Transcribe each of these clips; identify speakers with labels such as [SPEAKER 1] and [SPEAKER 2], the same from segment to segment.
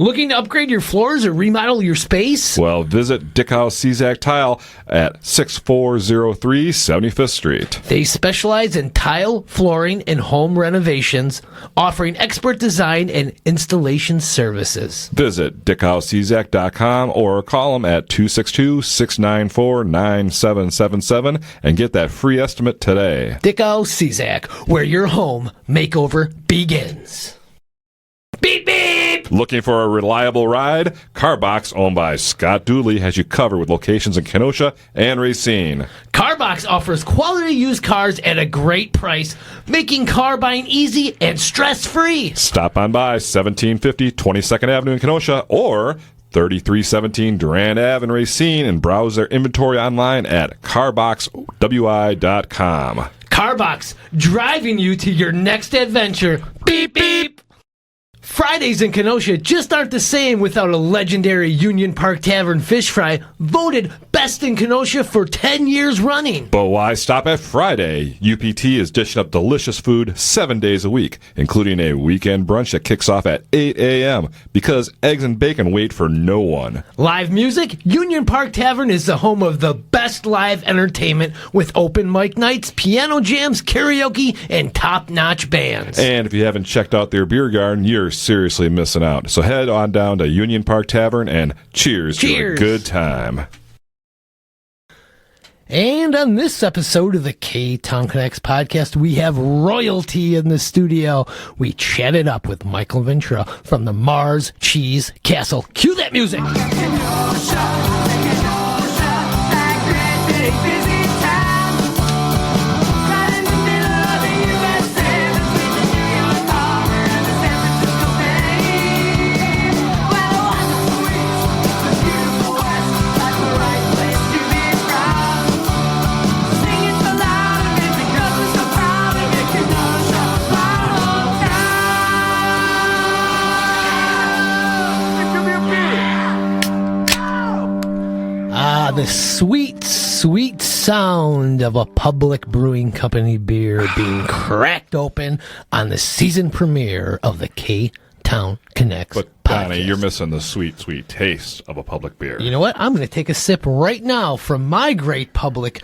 [SPEAKER 1] Looking to upgrade your floors or remodel your space?
[SPEAKER 2] Well, visit Dickhouse Czak Tile at 6403 75th Street.
[SPEAKER 1] They specialize in tile, flooring, and home renovations, offering expert design and installation services.
[SPEAKER 2] Visit DickhouseCzak.com or call them at 262-694-9777 and get that free estimate today.
[SPEAKER 1] Dickhouse Czak, where your home makeover begins. Beep, beep!
[SPEAKER 2] Looking for a reliable ride? Carbox, owned by Scott Dooley, has you covered with locations in Kenosha and Racine.
[SPEAKER 1] Carbox offers quality used cars at a great price, making car buying easy and stress-free.
[SPEAKER 2] Stop on by 1750 22nd Avenue in Kenosha or 3317 Durand Ave in Racine and browse their inventory online at carboxwi.com.
[SPEAKER 1] Carbox, driving you to your next adventure. Beep, beep! Fridays in Kenosha just aren't the same without a legendary Union Park Tavern fish fry, voted best in Kenosha for 10 years running.
[SPEAKER 2] But why stop at Friday? UPT is dishing up delicious food 7 days a week, including a weekend brunch that kicks off at 8 a.m. because eggs and bacon wait for no one.
[SPEAKER 1] Live music? Union Park Tavern is the home of the best live entertainment with open mic nights, piano jams, karaoke, and top-notch bands.
[SPEAKER 2] And if you haven't checked out their beer garden, you're seriously missing out. So head on down to Union Park Tavern and cheers. To a good time.
[SPEAKER 1] And on this episode of the Ktown Connects podcast, we have royalty in the studio. We chatted up with Michael Ventura from the Mars Cheese Castle. Cue that music! The sweet, sweet sound of a public brewing company beer being cracked open on the season premiere of the Ktown Connects
[SPEAKER 2] But, Donnie,
[SPEAKER 1] podcast.
[SPEAKER 2] you're missing the sweet, sweet taste of a public beer.
[SPEAKER 1] You know what? I'm going to take a sip right now from my great public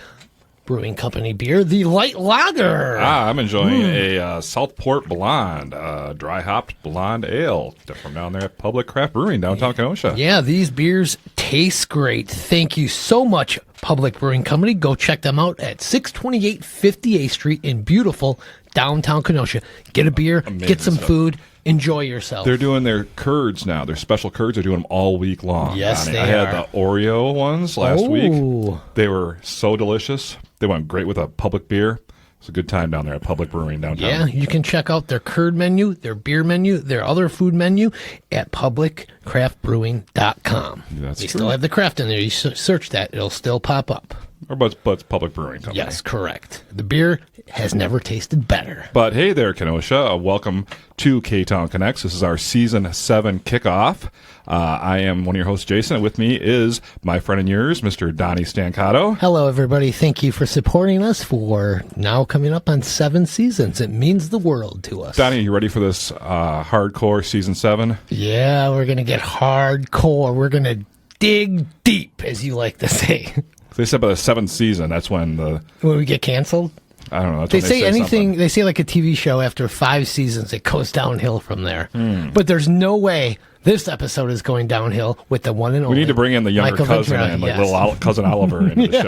[SPEAKER 1] brewing company beer, the Light Lager.
[SPEAKER 2] I'm enjoying a Southport Blonde, dry hopped blonde ale from down there at Public Craft Brewing, downtown Kenosha.
[SPEAKER 1] Yeah, these beers taste great. Thank you so much, Public Brewing Company. Go check them out at 628 58th Street in beautiful downtown Kenosha. Get a beer, get some food, enjoy yourself.
[SPEAKER 2] They're doing their curds now. Their special curds. They're doing them all week long.
[SPEAKER 1] Yes,
[SPEAKER 2] Donnie.
[SPEAKER 1] they
[SPEAKER 2] I had
[SPEAKER 1] are.
[SPEAKER 2] the Oreo ones last week.
[SPEAKER 1] Ooh.
[SPEAKER 2] They were so delicious. They went great with a public beer. It's a good time down there at Public Brewing downtown.
[SPEAKER 1] Yeah, you can check out their curd menu, their beer menu, their other food menu at publiccraftbrewing.com.
[SPEAKER 2] That's
[SPEAKER 1] they
[SPEAKER 2] true.
[SPEAKER 1] still have the craft in there. You search that, it'll still pop up.
[SPEAKER 2] But it's Public Brewing Company.
[SPEAKER 1] Yes, correct. The beer has never tasted better.
[SPEAKER 2] But hey there, Kenosha. Welcome to Ktown Connects. This is our Season 7 kickoff. I am one of your hosts, Jason, and with me is my friend and yours, Mr. Donnie Stancato.
[SPEAKER 1] Hello, everybody. Thank you for supporting us for now coming up on 7 seasons. It means the world to us.
[SPEAKER 2] Donnie, you ready for this hardcore Season 7?
[SPEAKER 1] Yeah, we're going to get hardcore. We're going to dig deep, as you like to say.
[SPEAKER 2] They said by the 7th season, that's when
[SPEAKER 1] When we get canceled?
[SPEAKER 2] I don't know. That's
[SPEAKER 1] They
[SPEAKER 2] when
[SPEAKER 1] say anything,
[SPEAKER 2] something.
[SPEAKER 1] they say like a TV show after 5 seasons, it goes downhill from there. But there's no way this episode is going downhill with the one and only.
[SPEAKER 2] We need to bring in the younger
[SPEAKER 1] Michael
[SPEAKER 2] cousin
[SPEAKER 1] Ventura,
[SPEAKER 2] and like
[SPEAKER 1] yes.
[SPEAKER 2] little cousin Oliver into the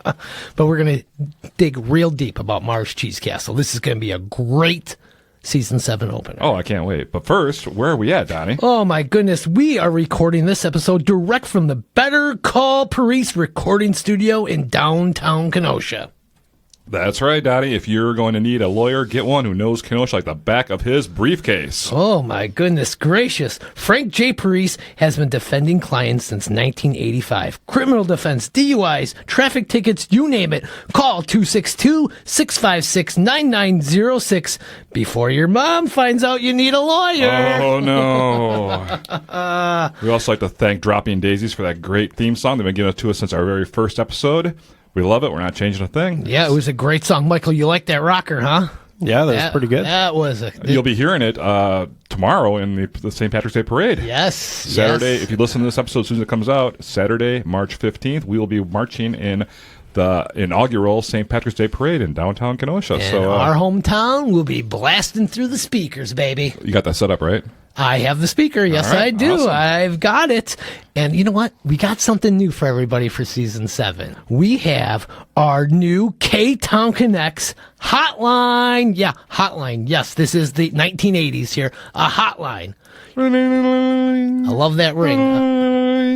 [SPEAKER 2] show.
[SPEAKER 1] But we're going to dig real deep about Mars Cheese Castle. This is going to be a great Season 7 opener.
[SPEAKER 2] Oh, I can't wait. But first, where are we at, Donnie?
[SPEAKER 1] Oh my goodness, we are recording this episode direct from the Better Call Parise recording studio in downtown Kenosha.
[SPEAKER 2] That's right, Donnie. If you're going to need a lawyer, get one who knows Kenosha like the back of his briefcase.
[SPEAKER 1] Oh my goodness gracious. Frank J. Parise has been defending clients since 1985. Criminal defense, DUIs, traffic tickets, you name it. Call 262-656-9906 before your mom finds out you need a lawyer.
[SPEAKER 2] Oh, no. We also like to thank Dropping Daisies for that great theme song. They've been giving it to us since our very first episode. We love it. We're not changing a thing.
[SPEAKER 1] Yeah, it was a great song. Michael, you like that rocker, huh?
[SPEAKER 3] Yeah, that was pretty good.
[SPEAKER 1] That was
[SPEAKER 2] You'll be hearing it tomorrow in the St. Patrick's Day Parade.
[SPEAKER 1] Yes.
[SPEAKER 2] Saturday,
[SPEAKER 1] yes.
[SPEAKER 2] if you listen to this episode as soon as it comes out, Saturday, March 15th, we will be marching in the inaugural St. Patrick's Day Parade in downtown Kenosha.
[SPEAKER 1] And
[SPEAKER 2] So
[SPEAKER 1] our hometown will be blasting through the speakers, baby.
[SPEAKER 2] you got that set up, right?
[SPEAKER 1] I have the speaker. Yes,
[SPEAKER 2] All right,
[SPEAKER 1] I do.
[SPEAKER 2] awesome.
[SPEAKER 1] I've got it. And you know what? We got something new for everybody for season 7. We have our new Ktown Connects hotline. Yeah, hotline. Yes, this is the 1980s here. A hotline. I love that ring.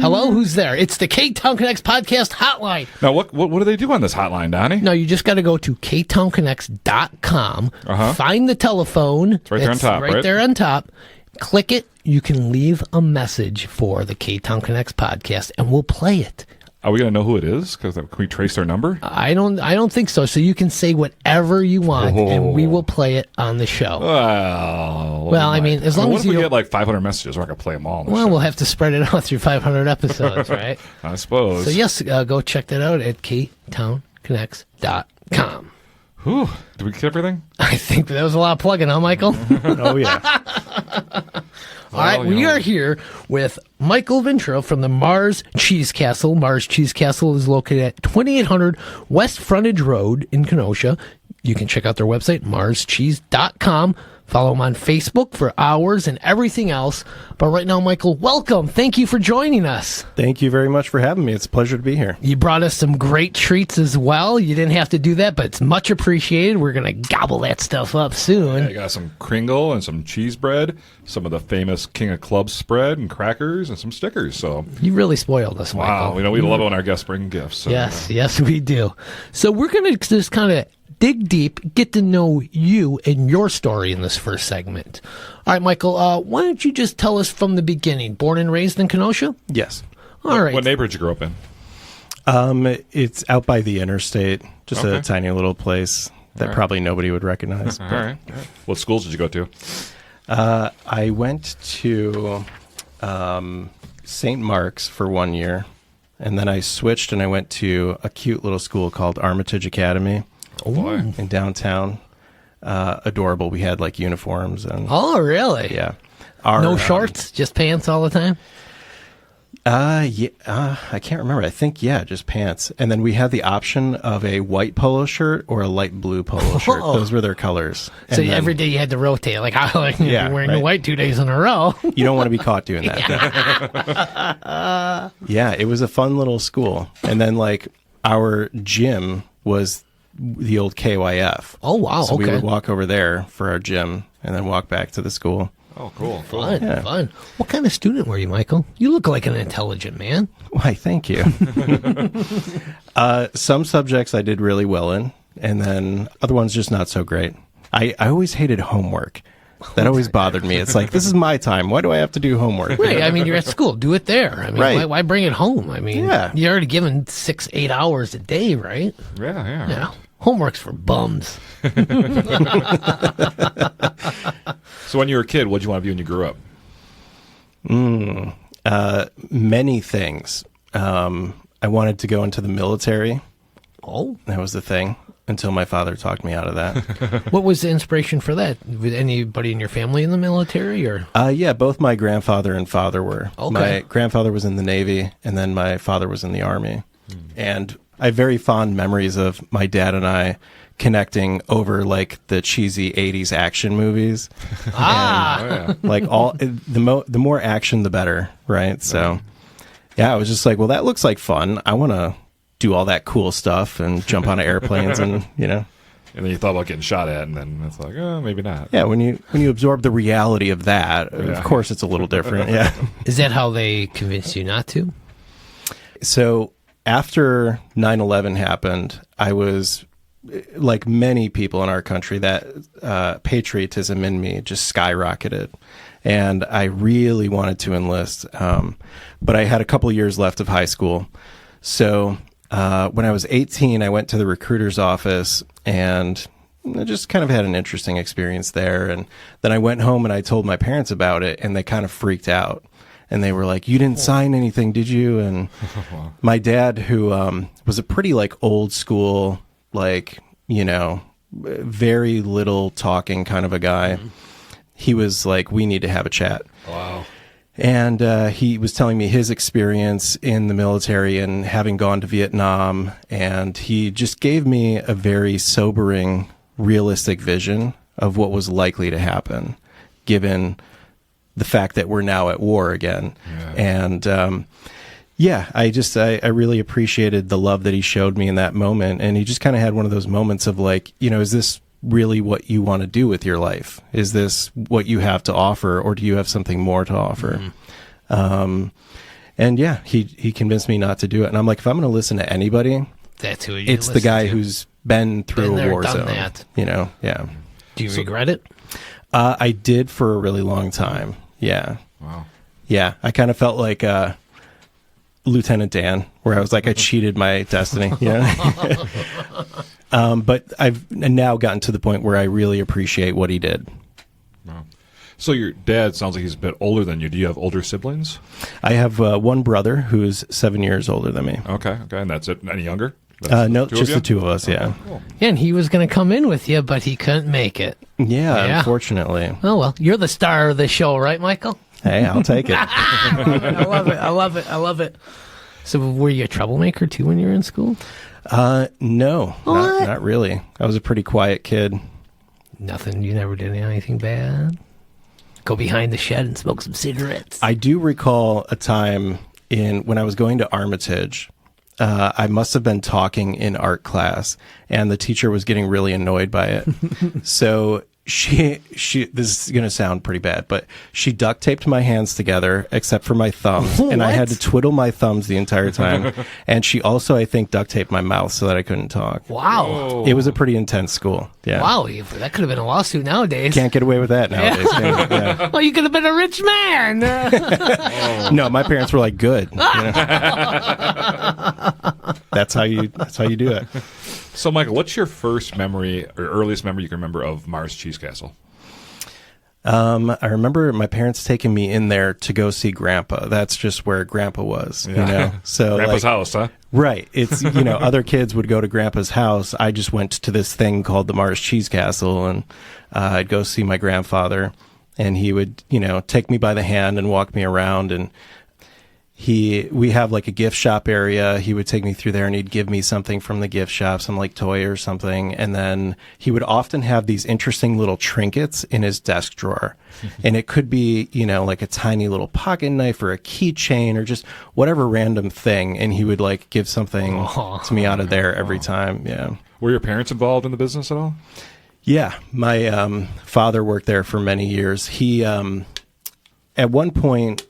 [SPEAKER 1] Hello, who's there? It's the Ktown Connects podcast hotline.
[SPEAKER 2] Now, what do they do on this hotline, Donnie?
[SPEAKER 1] No, you just got to go to ktownconnects.com, find the telephone. It's
[SPEAKER 2] right there on top, right?
[SPEAKER 1] there on top. Click it. You can leave a message for the Ktown Connects podcast, and we'll play it.
[SPEAKER 2] Are we going to know who it is? Because can we trace their number?
[SPEAKER 1] I don't think so. So you can say whatever you want, and we will play it on the show.
[SPEAKER 2] Well,
[SPEAKER 1] I mean, as long
[SPEAKER 2] what
[SPEAKER 1] as
[SPEAKER 2] if we
[SPEAKER 1] you
[SPEAKER 2] get like 500 messages? We're not going to play them all. On the show.
[SPEAKER 1] we'll have to spread it out through 500 episodes, right?
[SPEAKER 2] I suppose.
[SPEAKER 1] So yes, go check that out at ktownconnects.com.
[SPEAKER 2] Whew. Did we get everything?
[SPEAKER 1] I think that was a lot of plugging, huh, Michael?
[SPEAKER 3] Oh, yeah.
[SPEAKER 1] All right, we are here with Michael Ventura from the Mars Cheese Castle. Mars Cheese Castle is located at 2800 West Frontage Road in Kenosha. You can check out their website, marscheese.com. Follow them on Facebook for hours and everything else. But right now, Michael, welcome. Thank you for joining us.
[SPEAKER 3] Thank you very much for having me. It's a pleasure to be here.
[SPEAKER 1] You brought us some great treats as well. You didn't have to do that, but it's much appreciated. We're going to gobble that stuff up soon.
[SPEAKER 2] Yeah, you got some Kringle and some cheese bread, some of the famous King of Clubs spread and crackers and some stickers. So
[SPEAKER 1] You really spoiled us,
[SPEAKER 2] wow,
[SPEAKER 1] Michael.
[SPEAKER 2] we love it when our guests bring gifts. So,
[SPEAKER 1] Yes, we do. So we're going to just kind of dig deep, get to know you and your story in this first segment. All right, Michael, why don't you just tell us from the beginning? Born and raised in Kenosha?
[SPEAKER 3] Yes.
[SPEAKER 1] All right.
[SPEAKER 2] What neighborhood did you grow up in?
[SPEAKER 3] It's out by the interstate, just a
[SPEAKER 2] Okay.
[SPEAKER 3] tiny little place that probably nobody would recognize.
[SPEAKER 2] All right. What schools did you go to?
[SPEAKER 3] I went to St. Mark's for 1 year, and then I switched and I went to a cute little school called Armitage Academy
[SPEAKER 2] Boy.
[SPEAKER 3] in downtown. Adorable. We had like uniforms and
[SPEAKER 1] Oh, really?
[SPEAKER 3] yeah.
[SPEAKER 1] No shorts, just pants all the time?
[SPEAKER 3] Yeah, I can't remember. I think, just pants. And then we had the option of a white polo shirt or a light blue polo shirt.
[SPEAKER 1] Oh.
[SPEAKER 3] Those were their colors.
[SPEAKER 1] So
[SPEAKER 3] And then
[SPEAKER 1] every day you had to rotate. Like, I like
[SPEAKER 3] Yeah,
[SPEAKER 1] wearing the
[SPEAKER 3] right.
[SPEAKER 1] white 2 days in a row.
[SPEAKER 3] you don't want to be caught doing that. Yeah, it was a fun little school. And then, like, our gym was the old KYF.
[SPEAKER 1] Oh, wow.
[SPEAKER 3] So we
[SPEAKER 1] okay.
[SPEAKER 3] would walk over there for our gym and then walk back to the school.
[SPEAKER 2] Oh, cool.
[SPEAKER 1] Fun,
[SPEAKER 3] Yeah.
[SPEAKER 1] fun. What kind of student were you, Michael? You look like an intelligent man.
[SPEAKER 3] Why, thank you. Some subjects I did really well in, and then other ones just not so great. I always hated homework. That always bothered me. It's like, this is my time. Why do I have to do homework?
[SPEAKER 1] Right. I mean, you're at school. Do it there. I mean,
[SPEAKER 3] Right.
[SPEAKER 1] why bring it home? I mean,
[SPEAKER 3] Yeah.
[SPEAKER 1] you're already given 6-8 hours a day, right?
[SPEAKER 2] Yeah.
[SPEAKER 1] Yeah. Homework's for bums.
[SPEAKER 2] So when you were a kid, what did you want to be when you grew up?
[SPEAKER 3] Many things. I wanted to go into the military.
[SPEAKER 1] Oh.
[SPEAKER 3] That was the thing until my father talked me out of that.
[SPEAKER 1] What was the inspiration for that? Was anybody in your family in the military or?
[SPEAKER 3] Yeah, both my grandfather and father were.
[SPEAKER 1] Okay.
[SPEAKER 3] My grandfather was in the Navy, and then my father was in the Army. And I have very fond memories of my dad and I connecting over like the cheesy 80s action movies.
[SPEAKER 1] Ah.
[SPEAKER 2] Oh, yeah.
[SPEAKER 3] Like the more action, the better, right? So, yeah, I was just like, well, that looks like fun. I want to do all that cool stuff and jump onto airplanes and,
[SPEAKER 2] And then you thought about getting shot at, and then it's like, oh, maybe not.
[SPEAKER 3] Yeah, when you absorb the reality of that, of course it's a little different. Yeah.
[SPEAKER 1] Is that how they convinced you not to?
[SPEAKER 3] So after 9/11 happened, I was, like many people in our country, that patriotism in me just skyrocketed. And I really wanted to enlist. But I had a couple of years left of high school. So when I was 18, I went to the recruiter's office and I just kind of had an interesting experience there. And then I went home and I told my parents about it, and they kind of freaked out. And they were like, "You didn't sign anything, did you?" And my dad, who was a pretty like old school, like, very little talking kind of a guy. He was like, we need to have a chat.
[SPEAKER 2] Wow.
[SPEAKER 3] And he was telling me his experience in the military and having gone to Vietnam. And he just gave me a very sobering, realistic vision of what was likely to happen, given the fact that we're now at war again.
[SPEAKER 2] Yeah.
[SPEAKER 3] And I really appreciated the love that he showed me in that moment. And he just kind of had one of those moments of like, is this really what you want to do with your life? Is this what you have to offer, or do you have something more to offer? And yeah, he convinced me not to do it. And I'm like, if I'm going to listen to anybody,
[SPEAKER 1] that's who you
[SPEAKER 3] it's the guy who's been through a war zone.
[SPEAKER 1] That.
[SPEAKER 3] Yeah.
[SPEAKER 1] Do you regret it?
[SPEAKER 3] I did for a really long time. Yeah.
[SPEAKER 2] Wow.
[SPEAKER 3] Yeah. I kind of felt like Lieutenant Dan, where I was like, I cheated my destiny. But I've now gotten to the point where I really appreciate what he did.
[SPEAKER 2] Wow. So your dad sounds like he's a bit older than you. Do you have older siblings?
[SPEAKER 3] I have one brother who's 7 years older than me.
[SPEAKER 2] Okay, and that's it. Any younger?
[SPEAKER 3] No, just the two of us, yeah.
[SPEAKER 2] Cool.
[SPEAKER 1] Yeah, and he was going to come in with you, but he couldn't make it.
[SPEAKER 3] Yeah, unfortunately.
[SPEAKER 1] Oh, well, you're the star of the show, right, Michael?
[SPEAKER 3] Hey, I'll take it.
[SPEAKER 1] I love it. So were you a troublemaker, too, when you were in school?
[SPEAKER 3] No, not really. I was a pretty quiet kid.
[SPEAKER 1] Nothing? You never did anything bad? Go behind the shed and smoke some cigarettes?
[SPEAKER 3] I do recall a time when I was going to Armitage. I must have been talking in art class, and the teacher was getting really annoyed by it. So she this is going to sound pretty bad, but she duct taped my hands together except for my thumbs, and I had to twiddle my thumbs the entire time. And she also, I think, duct taped my mouth so that I couldn't talk.
[SPEAKER 1] Wow.
[SPEAKER 2] Whoa.
[SPEAKER 3] It was a pretty intense school. Yeah.
[SPEAKER 1] Wow, that could have been a lawsuit nowadays.
[SPEAKER 3] Can't get away with that nowadays. Yeah.
[SPEAKER 1] Well, you could have been a rich man.
[SPEAKER 3] No, my parents were like, good. That's how you do it.
[SPEAKER 2] So, Michael, what's your first memory or earliest memory you can remember of Mars Cheese Castle?
[SPEAKER 3] I remember my parents taking me in there to go see Grandpa. That's just where Grandpa was, So
[SPEAKER 2] Grandpa's house, huh?
[SPEAKER 3] Right. It's, other kids would go to Grandpa's house. I just went to this thing called the Mars Cheese Castle, and I'd go see my grandfather, and he would, take me by the hand and walk me around, and we have like a gift shop area. He would take me through there and he'd give me something from the gift shop, some like toy or something. And then he would often have these interesting little trinkets in his desk drawer. And it could be, like a tiny little pocket knife or a keychain or just whatever random thing. And he would like give something to me out of there every time. Yeah.
[SPEAKER 2] Were your parents involved in the business at all?
[SPEAKER 3] Yeah. My father worked there for many years. He, at one point,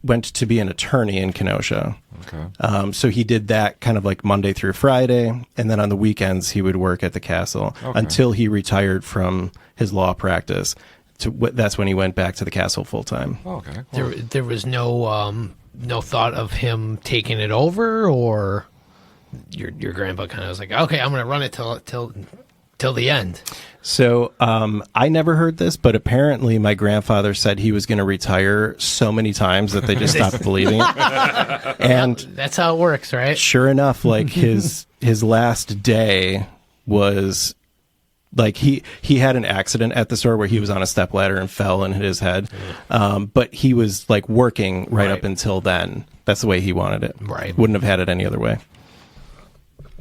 [SPEAKER 3] went to be an attorney in Kenosha.
[SPEAKER 2] Okay.
[SPEAKER 3] So he did that kind of like Monday through Friday, and then on the weekends he would work at the castle until he retired from his law practice. That's when he went back to the castle full time.
[SPEAKER 2] Okay.
[SPEAKER 1] There was no thought of him taking it over, or your grandpa kind of was like, okay, I'm going to run it till the end.
[SPEAKER 3] So I never heard this, but apparently my grandfather said he was going to retire so many times that they just stopped believing it. And
[SPEAKER 1] that's how it works, right?
[SPEAKER 3] Sure enough, like his last day was like he had an accident at the store where he was on a stepladder and fell and hit his head. But he was like working right up until then. That's the way he wanted it.
[SPEAKER 1] Right.
[SPEAKER 3] Wouldn't have had it any other way.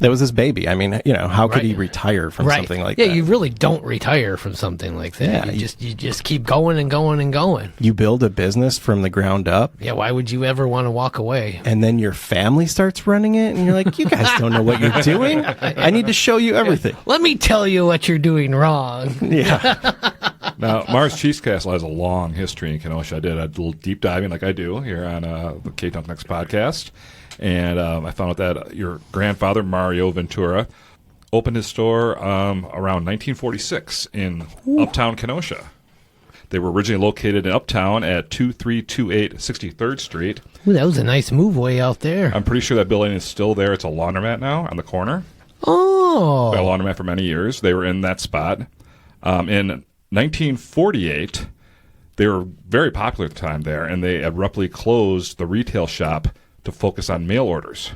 [SPEAKER 3] That was his baby. I mean, how could he retire from something like that?
[SPEAKER 1] Yeah, you really don't retire from something like that.
[SPEAKER 3] Yeah,
[SPEAKER 1] you just keep going and going and going.
[SPEAKER 3] You build a business from the ground up.
[SPEAKER 1] Yeah, why would you ever want to walk away?
[SPEAKER 3] And then your family starts running it, and you're like, you guys don't know what you're doing. I need to show you everything.
[SPEAKER 1] Let me tell you what you're doing wrong.
[SPEAKER 3] Yeah.
[SPEAKER 2] Now, Mars Cheese Castle has a long history in Kenosha. I did a little deep diving like I do here on the Ktown Next podcast. And I found out that your grandfather, Mario Ventura, opened his store around 1946 in Uptown Kenosha. They were originally located in Uptown at 2328 63rd Street.
[SPEAKER 1] Ooh, that was a nice move way out there.
[SPEAKER 2] I'm pretty sure that building is still there. It's a laundromat now on the corner.
[SPEAKER 1] Oh.
[SPEAKER 2] Been a laundromat for many years. They were in that spot. In 1948, they were very popular at the time there, and they abruptly closed the retail shop to focus on mail orders.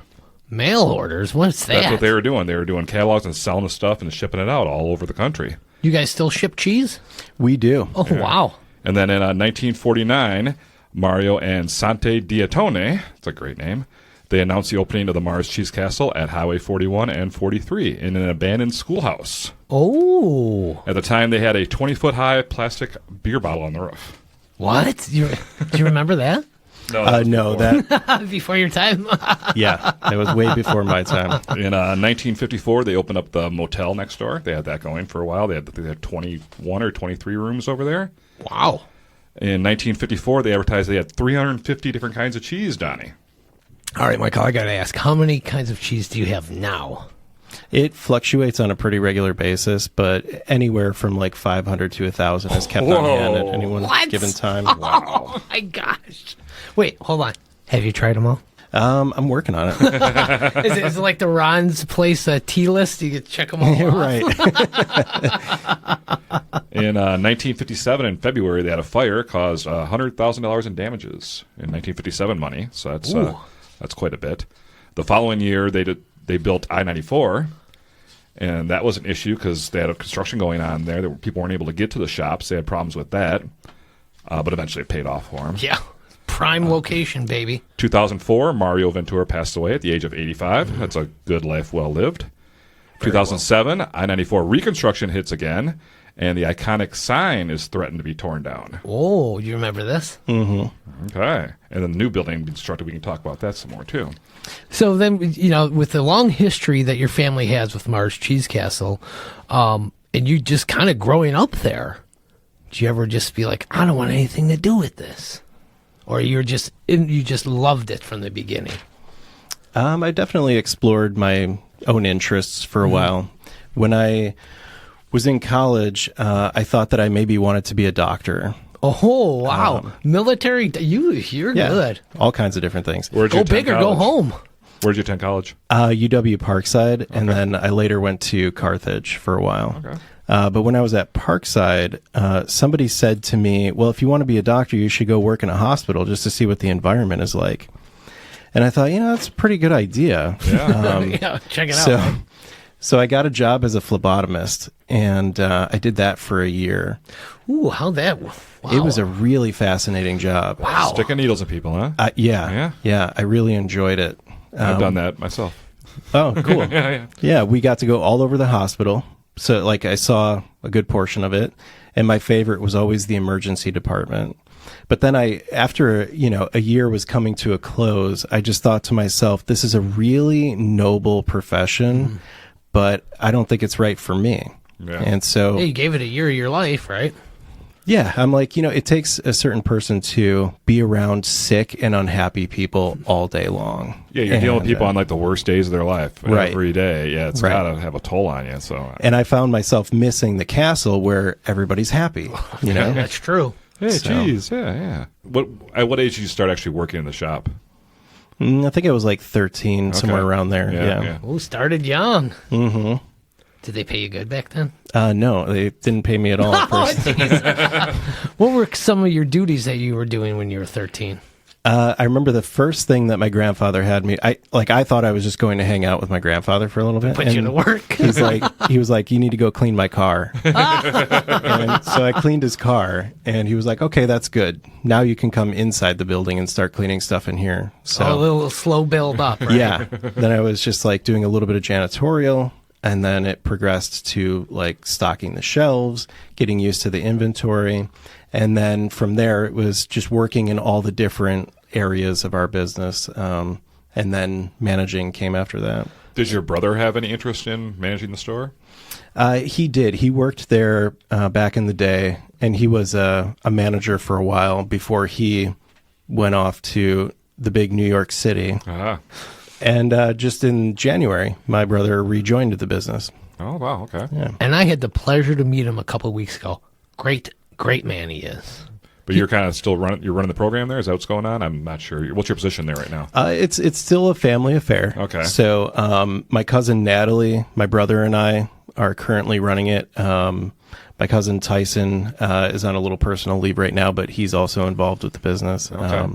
[SPEAKER 1] Mail orders? What's that?
[SPEAKER 2] That's what they were doing. They were doing catalogs and selling the stuff and shipping it out all over the country.
[SPEAKER 1] You guys still ship cheese?
[SPEAKER 3] We do.
[SPEAKER 1] Oh, wow.
[SPEAKER 2] And then in 1949, Mario and Sante Diatone, it's a great name, they announced the opening of the Mars Cheese Castle at Highway 41 and 43 in an abandoned schoolhouse.
[SPEAKER 1] Oh.
[SPEAKER 2] At the time, they had a 20-foot high plastic beer bottle on the roof.
[SPEAKER 1] What? Do you remember that?
[SPEAKER 3] No, that
[SPEAKER 1] Before your time?
[SPEAKER 3] yeah, that was way before my time.
[SPEAKER 2] In 1954, they opened up the motel next door. They had that going for a while. They had 21 or 23 rooms over there.
[SPEAKER 1] Wow.
[SPEAKER 2] In 1954, they advertised they had 350 different kinds of cheese, Donnie.
[SPEAKER 1] All right, Michael, I got to ask, how many kinds of cheese do you have now?
[SPEAKER 3] It fluctuates on a pretty regular basis, but anywhere from like 500 to 1,000 is kept on hand at any one
[SPEAKER 1] What?
[SPEAKER 3] given time.
[SPEAKER 1] Oh, my gosh. Wait, hold on. Have you tried them all?
[SPEAKER 3] I'm working on it.
[SPEAKER 1] Is it like the Ron's Place tea list? You can check them all off?
[SPEAKER 3] Right.
[SPEAKER 2] In 1957, in February, they had a fire, caused $100,000 in damages in 1957 money. So that's quite a bit. The following year, they built I-94, and that was an issue because they had a construction going on there. People weren't able to get to the shops. They had problems with that, but eventually it paid off for them.
[SPEAKER 1] Yeah. Prime location, baby.
[SPEAKER 2] 2004, Mario Ventura passed away at the age of 85. That's a good life well lived. 2007, I-94 reconstruction hits again, and the iconic sign is threatened to be torn down.
[SPEAKER 1] Oh, you remember this?
[SPEAKER 3] Mm-hmm.
[SPEAKER 2] Okay. And then the new building constructed, we can talk about that some more, too.
[SPEAKER 1] So then, with the long history that your family has with Mars Cheese Castle, and you just kind of growing up there, did you ever just be like, I don't want anything to do with this? Or you just loved it from the beginning?
[SPEAKER 3] I definitely explored my own interests for a while. When I was in college, I thought that I maybe wanted to be a doctor.
[SPEAKER 1] Oh, wow. Military, you're good.
[SPEAKER 3] All kinds of different things.
[SPEAKER 2] Where'd you
[SPEAKER 1] Go
[SPEAKER 2] attend
[SPEAKER 1] big or go
[SPEAKER 2] college?
[SPEAKER 1] home.
[SPEAKER 2] Where'd you attend college?
[SPEAKER 3] UW Parkside, and then I later went to Carthage for a while.
[SPEAKER 2] Okay.
[SPEAKER 3] But when I was at Parkside, somebody said to me, well, if you want to be a doctor, you should go work in a hospital just to see what the environment is like. And I thought, that's a pretty good idea.
[SPEAKER 2] Yeah.
[SPEAKER 1] Yeah, check it out.
[SPEAKER 3] So I got a job as a phlebotomist, and I did that for a year.
[SPEAKER 1] Ooh, how'd that? Wow.
[SPEAKER 3] It was a really fascinating job.
[SPEAKER 1] Wow.
[SPEAKER 2] Sticking needles in people, huh?
[SPEAKER 3] Yeah. I really enjoyed it.
[SPEAKER 2] I've done that myself.
[SPEAKER 3] Oh, cool.
[SPEAKER 2] Yeah.
[SPEAKER 3] Yeah, we got to go all over the hospital. So, I saw a good portion of it, and my favorite was always the emergency department. But then after, a year was coming to a close, I just thought to myself, this is a really noble profession, but I don't think it's right for me.
[SPEAKER 2] Yeah.
[SPEAKER 3] And so...
[SPEAKER 1] Hey, you gave it a year of your life, right?
[SPEAKER 3] Yeah, I'm like, it takes a certain person to be around sick and unhappy people all day long.
[SPEAKER 2] Yeah, you're dealing with people on the worst days of their life every day. Yeah, it's got to have a toll on you. So,
[SPEAKER 3] and I found myself missing the castle where everybody's happy.
[SPEAKER 1] That's true.
[SPEAKER 2] Hey, geez, yeah. At what age did you start actually working in the shop?
[SPEAKER 3] I think I was 13, somewhere around there. Yeah.
[SPEAKER 1] Oh, started young.
[SPEAKER 3] Mm-hmm.
[SPEAKER 1] Did they pay you good back then?
[SPEAKER 3] No, they didn't pay me at all at first.
[SPEAKER 1] What were some of your duties that you were doing when you were 13?
[SPEAKER 3] I remember the first thing that my grandfather had me. I thought I was just going to hang out with my grandfather for a little bit.
[SPEAKER 1] Put you to work.
[SPEAKER 3] He was like, you need to go clean my car. And so I cleaned his car, and he was like, okay, that's good. Now you can come inside the building and start cleaning stuff in here. So
[SPEAKER 1] a little slow build up, right?
[SPEAKER 3] Yeah. Then I was just doing a little bit of janitorial. And then it progressed to stocking the shelves, getting used to the inventory. And then from there, it was just working in all the different areas of our business. And then managing came after that.
[SPEAKER 2] Did your brother have any interest in managing the store?
[SPEAKER 3] He did. He worked there back in the day, and he was a manager for a while before he went off to the big New York City.
[SPEAKER 2] Uh-huh.
[SPEAKER 3] And just in January, my brother rejoined the business.
[SPEAKER 2] Oh, wow, okay.
[SPEAKER 3] Yeah.
[SPEAKER 1] And I had the pleasure to meet him a couple of weeks ago. Great man he is.
[SPEAKER 2] But you're kind of still running the program there? Is that what's going on? I'm not sure. What's your position there right now?
[SPEAKER 3] It's still a family affair.
[SPEAKER 2] Okay.
[SPEAKER 3] So my cousin Natalie, my brother, and I are currently running it. My cousin Tyson is on a little personal leave right now, but he's also involved with the business.
[SPEAKER 2] Okay.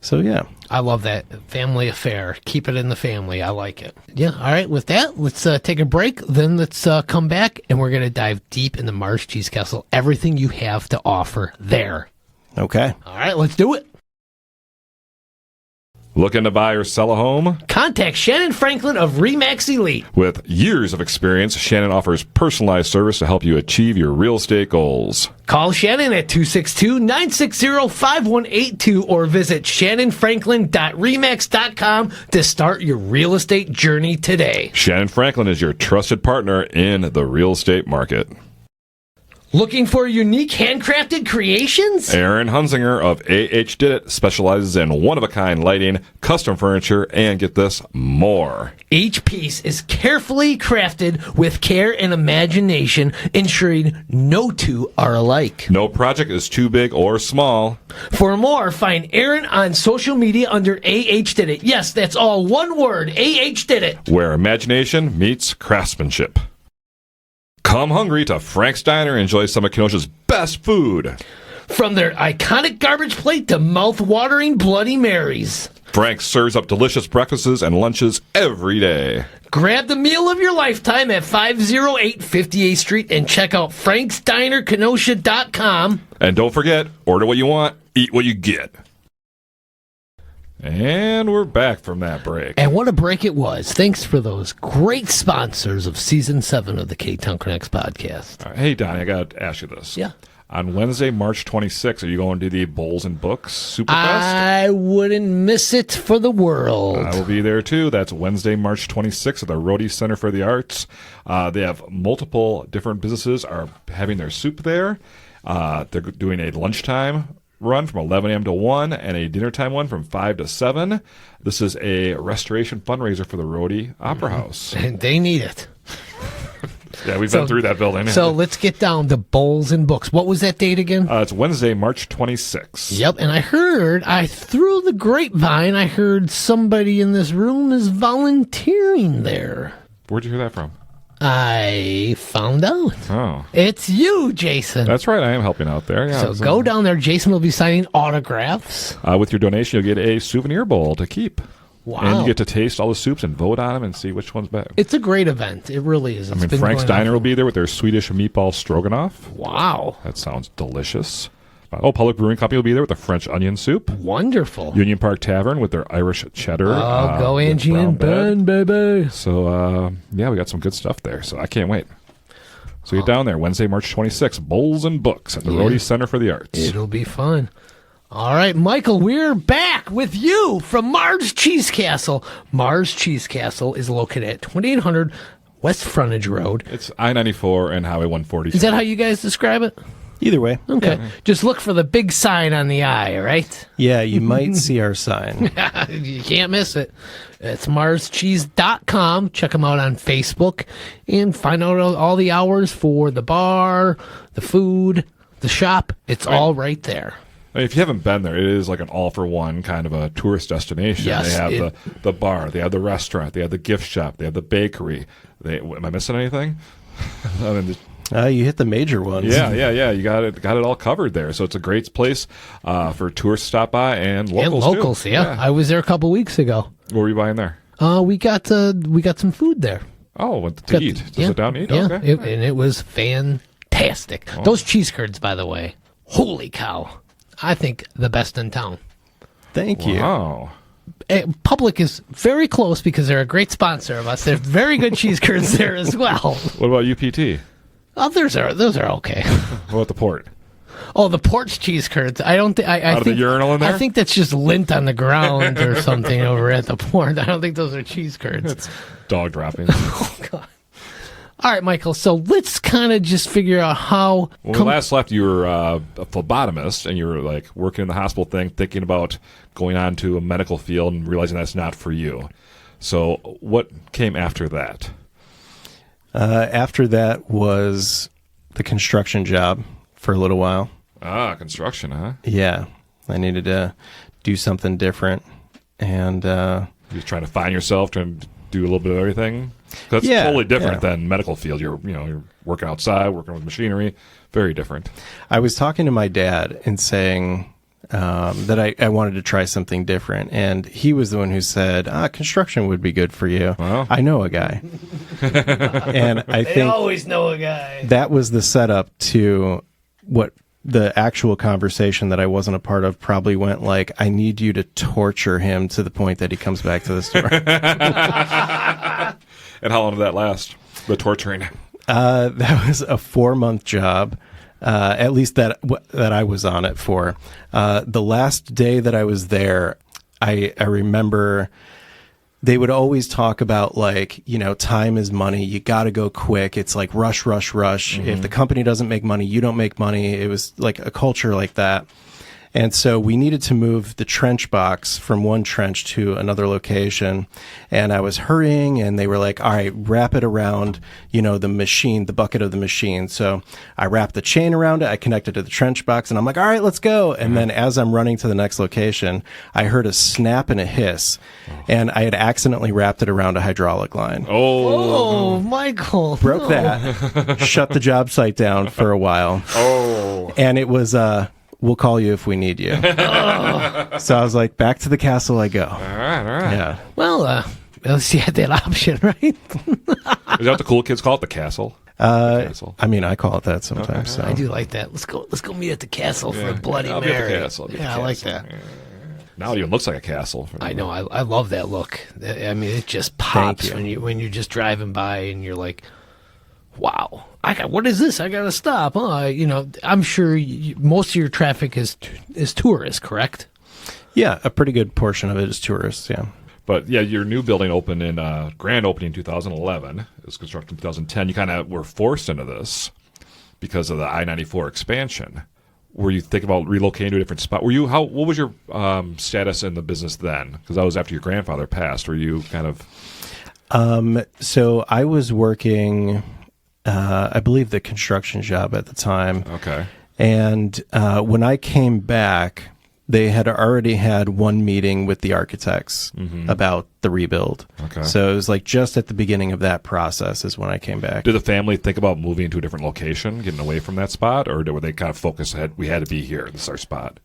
[SPEAKER 3] So, yeah.
[SPEAKER 1] I love that family affair. Keep it in the family. I like it. Yeah. All right. With that, let's take a break. Then let's come back, and we're going to dive deep into Mars Cheese Castle. Everything you have to offer there.
[SPEAKER 3] Okay.
[SPEAKER 1] All right. Let's do it.
[SPEAKER 2] Looking to buy or sell a home?
[SPEAKER 1] Contact Shannon Franklin of Remax Elite.
[SPEAKER 2] With years of experience, Shannon offers personalized service to help you achieve your real estate goals.
[SPEAKER 1] Call Shannon at 262-960-5182 or visit shannonfranklin.remax.com to start your real estate journey today.
[SPEAKER 2] Shannon Franklin is your trusted partner in the real estate market.
[SPEAKER 1] Looking for unique handcrafted creations?
[SPEAKER 2] Aaron Hunzinger of AH Did It specializes in one-of-a-kind lighting, custom furniture, and get this, more.
[SPEAKER 1] Each piece is carefully crafted with care and imagination, ensuring no two are alike.
[SPEAKER 2] No project is too big or small.
[SPEAKER 1] For more, find Aaron on social media under AH Did It. Yes, that's all one word, AH Did It.
[SPEAKER 2] Where imagination meets craftsmanship. Come hungry to Frank's Diner and enjoy some of Kenosha's best food.
[SPEAKER 1] From their iconic garbage plate to mouth-watering Bloody Marys.
[SPEAKER 2] Frank serves up delicious breakfasts and lunches every day.
[SPEAKER 1] Grab the meal of your lifetime at 508 58th Street and check out franksdinerkenosha.com.
[SPEAKER 2] And don't forget, order what you want, eat what you get. And we're back from that break.
[SPEAKER 1] And what a break it was. Thanks for those great sponsors of Season 7 of the Ktown Connects podcast.
[SPEAKER 2] All right. Hey, Donnie, I got to ask you this.
[SPEAKER 1] Yeah.
[SPEAKER 2] On Wednesday, March 26th, are you going to the Bowls and Books Superfest?
[SPEAKER 1] I wouldn't miss it for the world.
[SPEAKER 2] I will be there, too. That's Wednesday, March 26th at the Rhodey Center for the Arts. They have multiple different businesses are having their soup there. They're doing a lunchtime run from 11 a.m. to 1 and a dinner time one from 5 to 7. This is a restoration fundraiser for the Rhodey Opera House.
[SPEAKER 1] And they need it.
[SPEAKER 2] Yeah, we've been through that building.
[SPEAKER 1] So let's get down to Bowls and Books. What was that date again?
[SPEAKER 2] It's Wednesday, March 26th.
[SPEAKER 1] Yep, and through the grapevine, I heard somebody in this room is volunteering there.
[SPEAKER 2] Where'd you hear that from?
[SPEAKER 1] I found out.
[SPEAKER 2] Oh.
[SPEAKER 1] It's you, Jason.
[SPEAKER 2] That's right, I am helping out there. Yeah,
[SPEAKER 1] so go down there. Jason will be signing autographs.
[SPEAKER 2] With your donation, you'll get a souvenir bowl to keep.
[SPEAKER 1] Wow.
[SPEAKER 2] And you get to taste all the soups and vote on them and see which one's better.
[SPEAKER 1] It's a great event. It really is.
[SPEAKER 2] Frank's Diner will be there with their Swedish meatball stroganoff.
[SPEAKER 1] Wow.
[SPEAKER 2] That sounds delicious. Public Brewing Company will be there with the French onion soup.
[SPEAKER 1] Wonderful.
[SPEAKER 2] Union Park Tavern with their Irish cheddar.
[SPEAKER 1] Go Angie and Ben, baby.
[SPEAKER 2] So, we got some good stuff there. So I can't wait. So get down there Wednesday, March 26th, Bowls and Books at the Rhodey Center for the Arts.
[SPEAKER 1] It'll be fun. All right, Michael, we're back with you from Mars Cheese Castle. Mars Cheese Castle is located at 2800 West Frontage Road.
[SPEAKER 2] It's I-94 and Highway 140.
[SPEAKER 1] Is that how you guys describe it?
[SPEAKER 3] Either way.
[SPEAKER 1] Okay. Yeah. Just look for the big sign on the eye, right?
[SPEAKER 3] Yeah, you might see our sign.
[SPEAKER 1] You can't miss it. It's MarsCheese.com. Check them out on Facebook and find out all the hours for the bar, the food, the shop. It's all right there.
[SPEAKER 2] I mean, if you haven't been there, it is like an all-for-one kind of a tourist destination.
[SPEAKER 1] Yes,
[SPEAKER 2] they have the bar, they have the restaurant, they have the gift shop, they have the bakery. Am I missing anything? I mean,
[SPEAKER 3] you hit the major ones.
[SPEAKER 2] Yeah. You got it all covered there. So it's a great place for tourists to stop by and locals too.
[SPEAKER 1] Yeah. I was there a couple weeks ago.
[SPEAKER 2] What were you buying there?
[SPEAKER 1] We got some food there.
[SPEAKER 2] Oh, went to eat. To sit down and eat?
[SPEAKER 1] Yeah,
[SPEAKER 2] okay.
[SPEAKER 1] And it was fantastic. Oh. Those cheese curds, by the way, holy cow. I think the best in town.
[SPEAKER 3] Thank you.
[SPEAKER 2] Wow.
[SPEAKER 1] Public is very close because they're a great sponsor of us. There's very good cheese curds there as well.
[SPEAKER 2] What about UPT?
[SPEAKER 1] Oh, those are okay.
[SPEAKER 2] What about the Port?
[SPEAKER 1] Oh, the Port's cheese curds. I don't think. I
[SPEAKER 2] think
[SPEAKER 1] the
[SPEAKER 2] urinal in there?
[SPEAKER 1] I think that's just lint on the ground or something over at the Port. I don't think those are cheese curds.
[SPEAKER 2] It's dog droppings.
[SPEAKER 1] Oh God. All right, Michael, so let's kind of just figure out how...
[SPEAKER 2] When we last left, you were a phlebotomist, and you were like working in the hospital thing, thinking about going on to a medical field and realizing that's not for you. So what came after that?
[SPEAKER 3] After that was the construction job for a little while.
[SPEAKER 2] Ah, construction, huh?
[SPEAKER 3] Yeah. I needed to do something different. And
[SPEAKER 2] you're trying to find yourself, trying to do a little bit of everything? That's
[SPEAKER 3] Yeah,
[SPEAKER 2] totally different
[SPEAKER 3] yeah.
[SPEAKER 2] than medical field. You're working outside, working with machinery. Very different.
[SPEAKER 3] I was talking to my dad and saying that I wanted to try something different, and he was the one who said, construction would be good for you.
[SPEAKER 2] Well.
[SPEAKER 3] I know a guy. And I
[SPEAKER 1] They
[SPEAKER 3] think
[SPEAKER 1] always know a guy.
[SPEAKER 3] that was the setup to what the actual conversation that I wasn't a part of probably went like, I need you to torture him to the point that he comes back to the store.
[SPEAKER 2] And how long did that last? The torturing.
[SPEAKER 3] That was a 4-month job, at least that I was on it for. The last day that I was there, I remember they would always talk about, like, time is money. You got to go quick. It's like rush, rush, rush. If the company doesn't make money, you don't make money. It was like a culture like that. And so we needed to move the trench box from one trench to another location. And I was hurrying, and they were like, all right, wrap it around, the machine, the bucket of the machine. So I wrapped the chain around it. I connected to the trench box, and I'm like, all right, let's go. And then as I'm running to the next location, I heard a snap and a hiss, and I had accidentally wrapped it around a hydraulic line.
[SPEAKER 1] Oh, Michael.
[SPEAKER 3] Broke that, shut the job site down for a while.
[SPEAKER 2] Oh.
[SPEAKER 3] And it was, we'll call you if we need you. So I was like, back to the castle I go.
[SPEAKER 2] All right.
[SPEAKER 3] Yeah.
[SPEAKER 1] Well, at least you had that option, right?
[SPEAKER 2] Is that what the cool kids call it? The castle? Castle.
[SPEAKER 3] I mean, I call it that sometimes. So.
[SPEAKER 1] I do like that. Let's go meet at the castle for a Bloody
[SPEAKER 2] I'll be at the
[SPEAKER 1] Mary.
[SPEAKER 2] castle. I'll be at the
[SPEAKER 1] Yeah, I like
[SPEAKER 2] castle.
[SPEAKER 1] that.
[SPEAKER 2] Yeah. Now it even looks like a castle.
[SPEAKER 1] I know. I love that look. I mean, it just pops
[SPEAKER 3] you.
[SPEAKER 1] when you're just driving by and you're like, wow. What is this? I got to stop. I'm sure most of your traffic is tourists, correct?
[SPEAKER 3] Yeah, a pretty good portion of it is tourists. Yeah.
[SPEAKER 2] But yeah, your new building opened in grand opening in 2011. It was constructed in 2010. You kind of were forced into this because of the I-94 expansion. Were you thinking about relocating to a different spot? What was your status in the business then? Because that was after your grandfather passed. Were you kind of?
[SPEAKER 3] So I was working, I believe, the construction job at the time.
[SPEAKER 2] Okay.
[SPEAKER 3] And when I came back, they had already had one meeting with the architects about the rebuild.
[SPEAKER 2] Okay.
[SPEAKER 3] So it was like just at the beginning of that process is when I came back.
[SPEAKER 2] Did the family think about moving to a different location, getting away from that spot, or were they kind of focused ahead? We had to be here. This is our spot.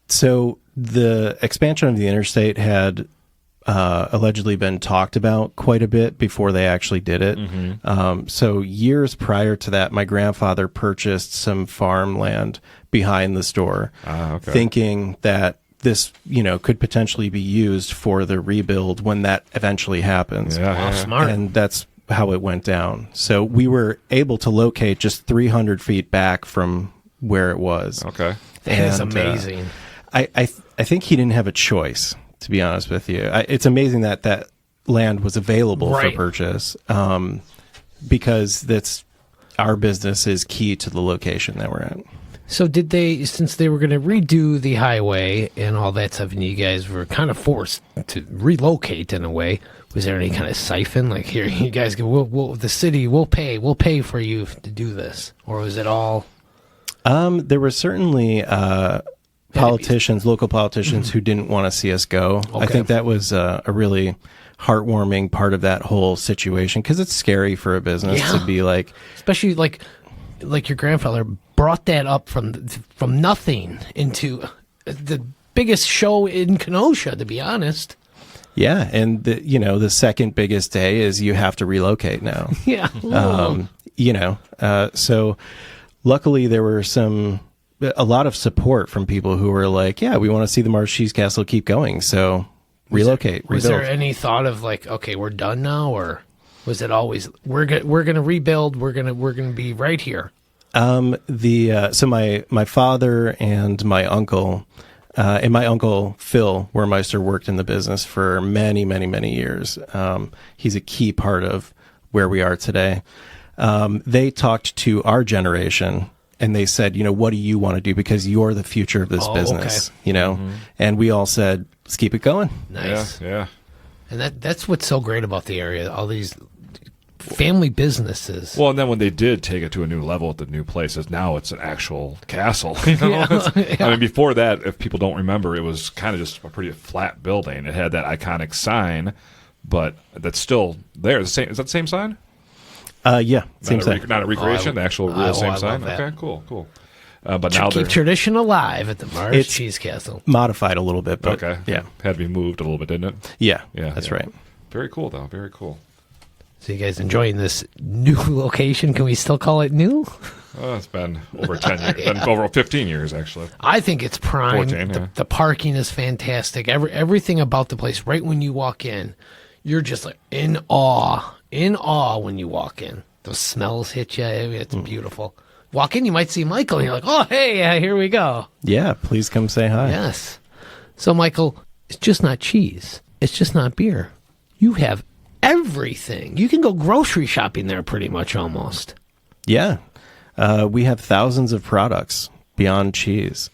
[SPEAKER 3] So the expansion of the interstate had allegedly been talked about quite a bit before they actually did it. So years prior to that, my grandfather purchased some farmland behind the store,
[SPEAKER 2] Okay.
[SPEAKER 3] thinking that this, could potentially be used for the rebuild when that eventually happens.
[SPEAKER 2] Yeah.
[SPEAKER 1] Smart.
[SPEAKER 3] And that's how it went down. So we were able to locate just 300 feet back from where it was.
[SPEAKER 2] Okay.
[SPEAKER 1] That is
[SPEAKER 3] And,
[SPEAKER 1] amazing.
[SPEAKER 3] I think he didn't have a choice, to be honest with you. It's amazing that land was available
[SPEAKER 1] Right.
[SPEAKER 3] for purchase, because our business is key to the location that we're at.
[SPEAKER 1] So did they, since they were going to redo the highway and all that stuff, and you guys were kind of forced to relocate in a way, was there any kind of siphon? Like, here, you guys, the city, we'll pay for you to do this? Or was it all...
[SPEAKER 3] There were certainly local politicians who didn't want to see us go. I think that was a really heartwarming part of that whole situation, because it's scary for a business to be like...
[SPEAKER 1] Especially like your grandfather brought that up from nothing into the biggest show in Kenosha, to be honest.
[SPEAKER 3] Yeah, and the second biggest day is you have to relocate now.
[SPEAKER 1] Yeah.
[SPEAKER 3] So luckily there were a lot of support from people who were like, yeah, we want to see the Mars Cheese Castle keep going, so relocate,
[SPEAKER 1] Was
[SPEAKER 3] rebuild.
[SPEAKER 1] there any thought of like, okay, we're done now, or was it always we're gonna rebuild, we're gonna be right here?
[SPEAKER 3] So my father and my uncle Phil Wermeister worked in the business for many, many, many years. He's a key part of where we are today. They talked to our generation and they said, what do you want to do? Because you're the future of this business, and we all said, let's keep it going.
[SPEAKER 1] Nice.
[SPEAKER 2] Yeah.
[SPEAKER 1] And that's what's so great about the area. All these family businesses.
[SPEAKER 2] Well, and then when they did take it to a new level at the new places, now it's an actual castle. I mean, before that, if people don't remember, it was kind of just a pretty flat building. It had that iconic sign but that's still there. Is that the same sign?
[SPEAKER 3] Yeah, same sign.
[SPEAKER 2] Not a recreation, the actual real same
[SPEAKER 1] I
[SPEAKER 2] sign.
[SPEAKER 1] love that.
[SPEAKER 2] Okay, cool. But now
[SPEAKER 1] Keep
[SPEAKER 2] they're
[SPEAKER 1] tradition alive at the Mars
[SPEAKER 3] It's-
[SPEAKER 1] Cheese Castle.
[SPEAKER 3] Modified a little bit, but
[SPEAKER 2] okay.
[SPEAKER 3] yeah,
[SPEAKER 2] Had to be moved a little bit, didn't it?
[SPEAKER 3] yeah,
[SPEAKER 2] Yeah,
[SPEAKER 3] that's
[SPEAKER 2] yeah.
[SPEAKER 3] right.
[SPEAKER 2] Very cool, though. Very cool.
[SPEAKER 1] So you guys enjoying this new location? Can we still call it new?
[SPEAKER 2] It's been over 10 years. Been over 15 years, actually.
[SPEAKER 1] I think it's prime.
[SPEAKER 2] 14, yeah.
[SPEAKER 1] The parking is fantastic. Everything about the place, right when you walk in, you're just like in awe when you walk in. Those smells hit you. It's beautiful. Walk in, you might see Michael, and you're like, oh, hey, here we go.
[SPEAKER 3] Yeah, please come say hi.
[SPEAKER 1] Yes. So, Michael, it's just not cheese. It's just not beer. You have everything. You can go grocery shopping there pretty much almost.
[SPEAKER 3] Yeah. We have thousands of products beyond cheese.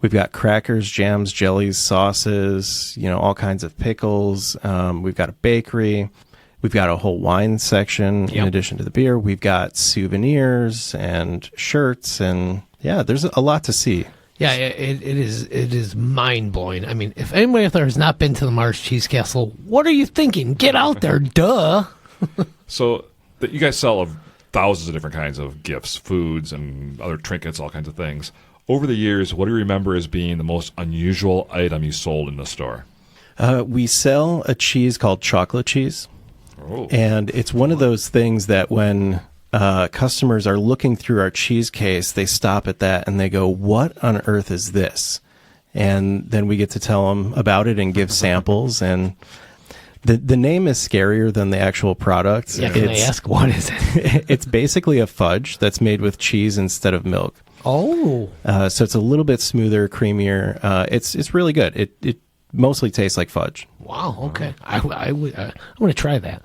[SPEAKER 3] We've got crackers, jams, jellies, sauces, all kinds of pickles. We've got a bakery. We've got a whole wine section in addition to the beer. We've got souvenirs and shirts, and yeah, there's a lot to see.
[SPEAKER 1] Yeah, it is mind-blowing. I mean, if anybody out there has not been to the Mars Cheese Castle, what are you thinking? Get out there, duh.
[SPEAKER 2] So you guys sell thousands of different kinds of gifts, foods, and other trinkets, all kinds of things. Over the years, what do you remember as being the most unusual item you sold in the store?
[SPEAKER 3] We sell a cheese called chocolate cheese.
[SPEAKER 2] Oh.
[SPEAKER 3] And it's one of those things that when customers are looking through our cheese case, they stop at that and they go, what on earth is this? And then we get to tell them about it and give samples. And the name is scarier than the actual product.
[SPEAKER 1] Yeah, can I ask, what is it?
[SPEAKER 3] It's basically a fudge that's made with cheese instead of milk.
[SPEAKER 1] Oh.
[SPEAKER 3] So it's a little bit smoother, creamier. It's really good. It mostly tastes like fudge.
[SPEAKER 1] Wow, okay. I want to try that.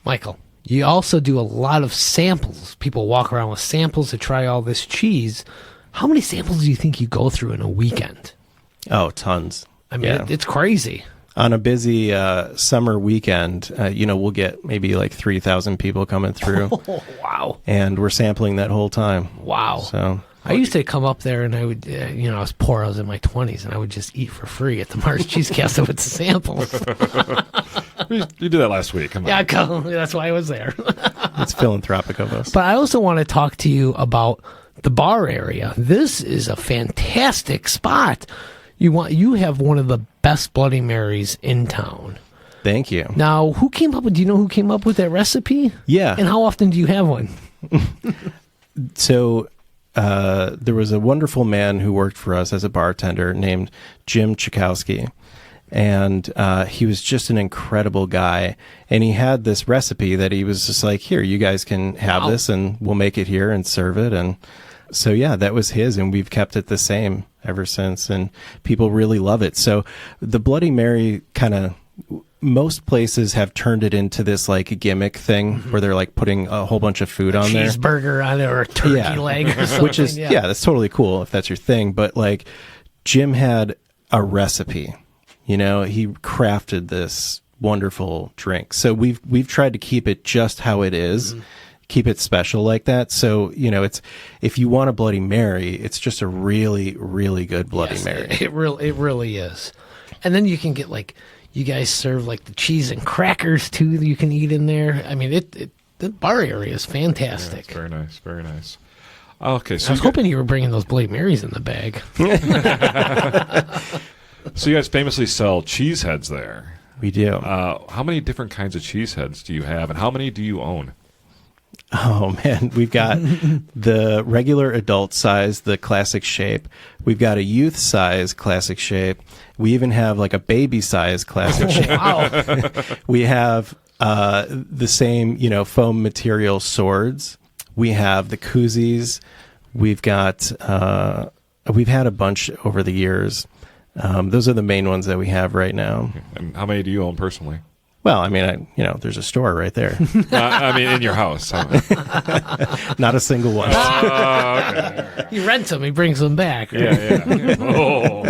[SPEAKER 1] Michael, you also do a lot of samples. People walk around with samples to try all this cheese. How many samples do you think you go through in a weekend?
[SPEAKER 3] Oh, tons.
[SPEAKER 1] I mean,
[SPEAKER 3] Yeah.
[SPEAKER 1] it's crazy.
[SPEAKER 3] On a busy summer weekend, we'll get maybe like 3,000 people coming through,
[SPEAKER 1] Oh, wow.
[SPEAKER 3] and we're sampling that whole time.
[SPEAKER 1] Wow.
[SPEAKER 3] So
[SPEAKER 1] I used to come up there and I would, I was poor. I was in my 20s and I would just eat for free at the Mars Cheese Castle with samples.
[SPEAKER 2] You did that last week. Come on.
[SPEAKER 1] Yeah, that's why I was there.
[SPEAKER 3] it's philanthropic of us.
[SPEAKER 1] But I also want to talk to you about the bar area. This is a fantastic spot. You have one of the best Bloody Marys in town.
[SPEAKER 3] Thank you.
[SPEAKER 1] Now, do you know who came up with that recipe?
[SPEAKER 3] Yeah.
[SPEAKER 1] And how often do you have one?
[SPEAKER 3] So there was a wonderful man who worked for us as a bartender named Jim Chikowski. And he was just an incredible guy. And he had this recipe that he was just like, here, you guys can have
[SPEAKER 1] Wow.
[SPEAKER 3] this and we'll make it here and serve it. And so, yeah, that was his. And we've kept it the same ever since. And people really love it. So the Bloody Mary most places have turned it into this like gimmick thing where they're like putting a whole bunch of food on there.
[SPEAKER 1] Cheeseburger on it or a turkey leg or something.
[SPEAKER 3] Which is, that's totally cool if that's your thing. But like Jim had a recipe, he crafted this wonderful drink. So we've tried to keep it just how it is, keep it special like that. So, it's, if you want a Bloody Mary, it's just a really, really good Bloody Mary.
[SPEAKER 1] It really is. And then you can get you guys serve the cheese and crackers too that you can eat in there. I mean, the bar area is fantastic.
[SPEAKER 2] Yeah, it's very nice, very nice. Okay, so
[SPEAKER 1] I was hoping you were bringing those Bloody Marys in the bag.
[SPEAKER 2] So you guys famously sell cheese heads there.
[SPEAKER 3] We do.
[SPEAKER 2] How many different kinds of cheese heads do you have, and how many do you own?
[SPEAKER 3] Oh, man. We've got the regular adult size, the classic shape. We've got a youth size classic shape. We even have a baby size classic shape.
[SPEAKER 1] Wow.
[SPEAKER 3] We have the same, foam material swords. We have the koozies. We've got, we've had a bunch over the years. Those are the main ones that we have right now.
[SPEAKER 2] And how many do you own personally?
[SPEAKER 3] Well, I mean, there's a store right there.
[SPEAKER 2] In your house.
[SPEAKER 3] Not a single one.
[SPEAKER 2] Okay.
[SPEAKER 1] He rents them. He brings them back.
[SPEAKER 2] Yeah. Oh.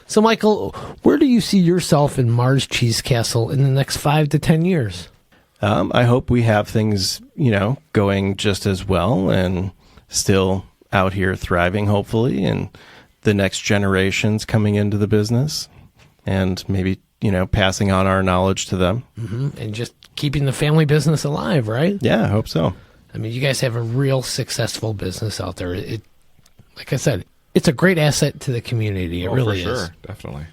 [SPEAKER 1] So, Michael, where do you see yourself in Mars Cheese Castle in the next 5 to 10 years?
[SPEAKER 3] I hope we have things, going just as well and still out here thriving, hopefully, and the next generations coming into the business and maybe passing on our knowledge to them.
[SPEAKER 1] And just keeping the family business alive, right?
[SPEAKER 3] Yeah, I hope so.
[SPEAKER 1] I mean, you guys have a real successful business out there. Like I said, it's a great asset to the community. It really
[SPEAKER 2] for
[SPEAKER 1] is.
[SPEAKER 2] sure. Definitely.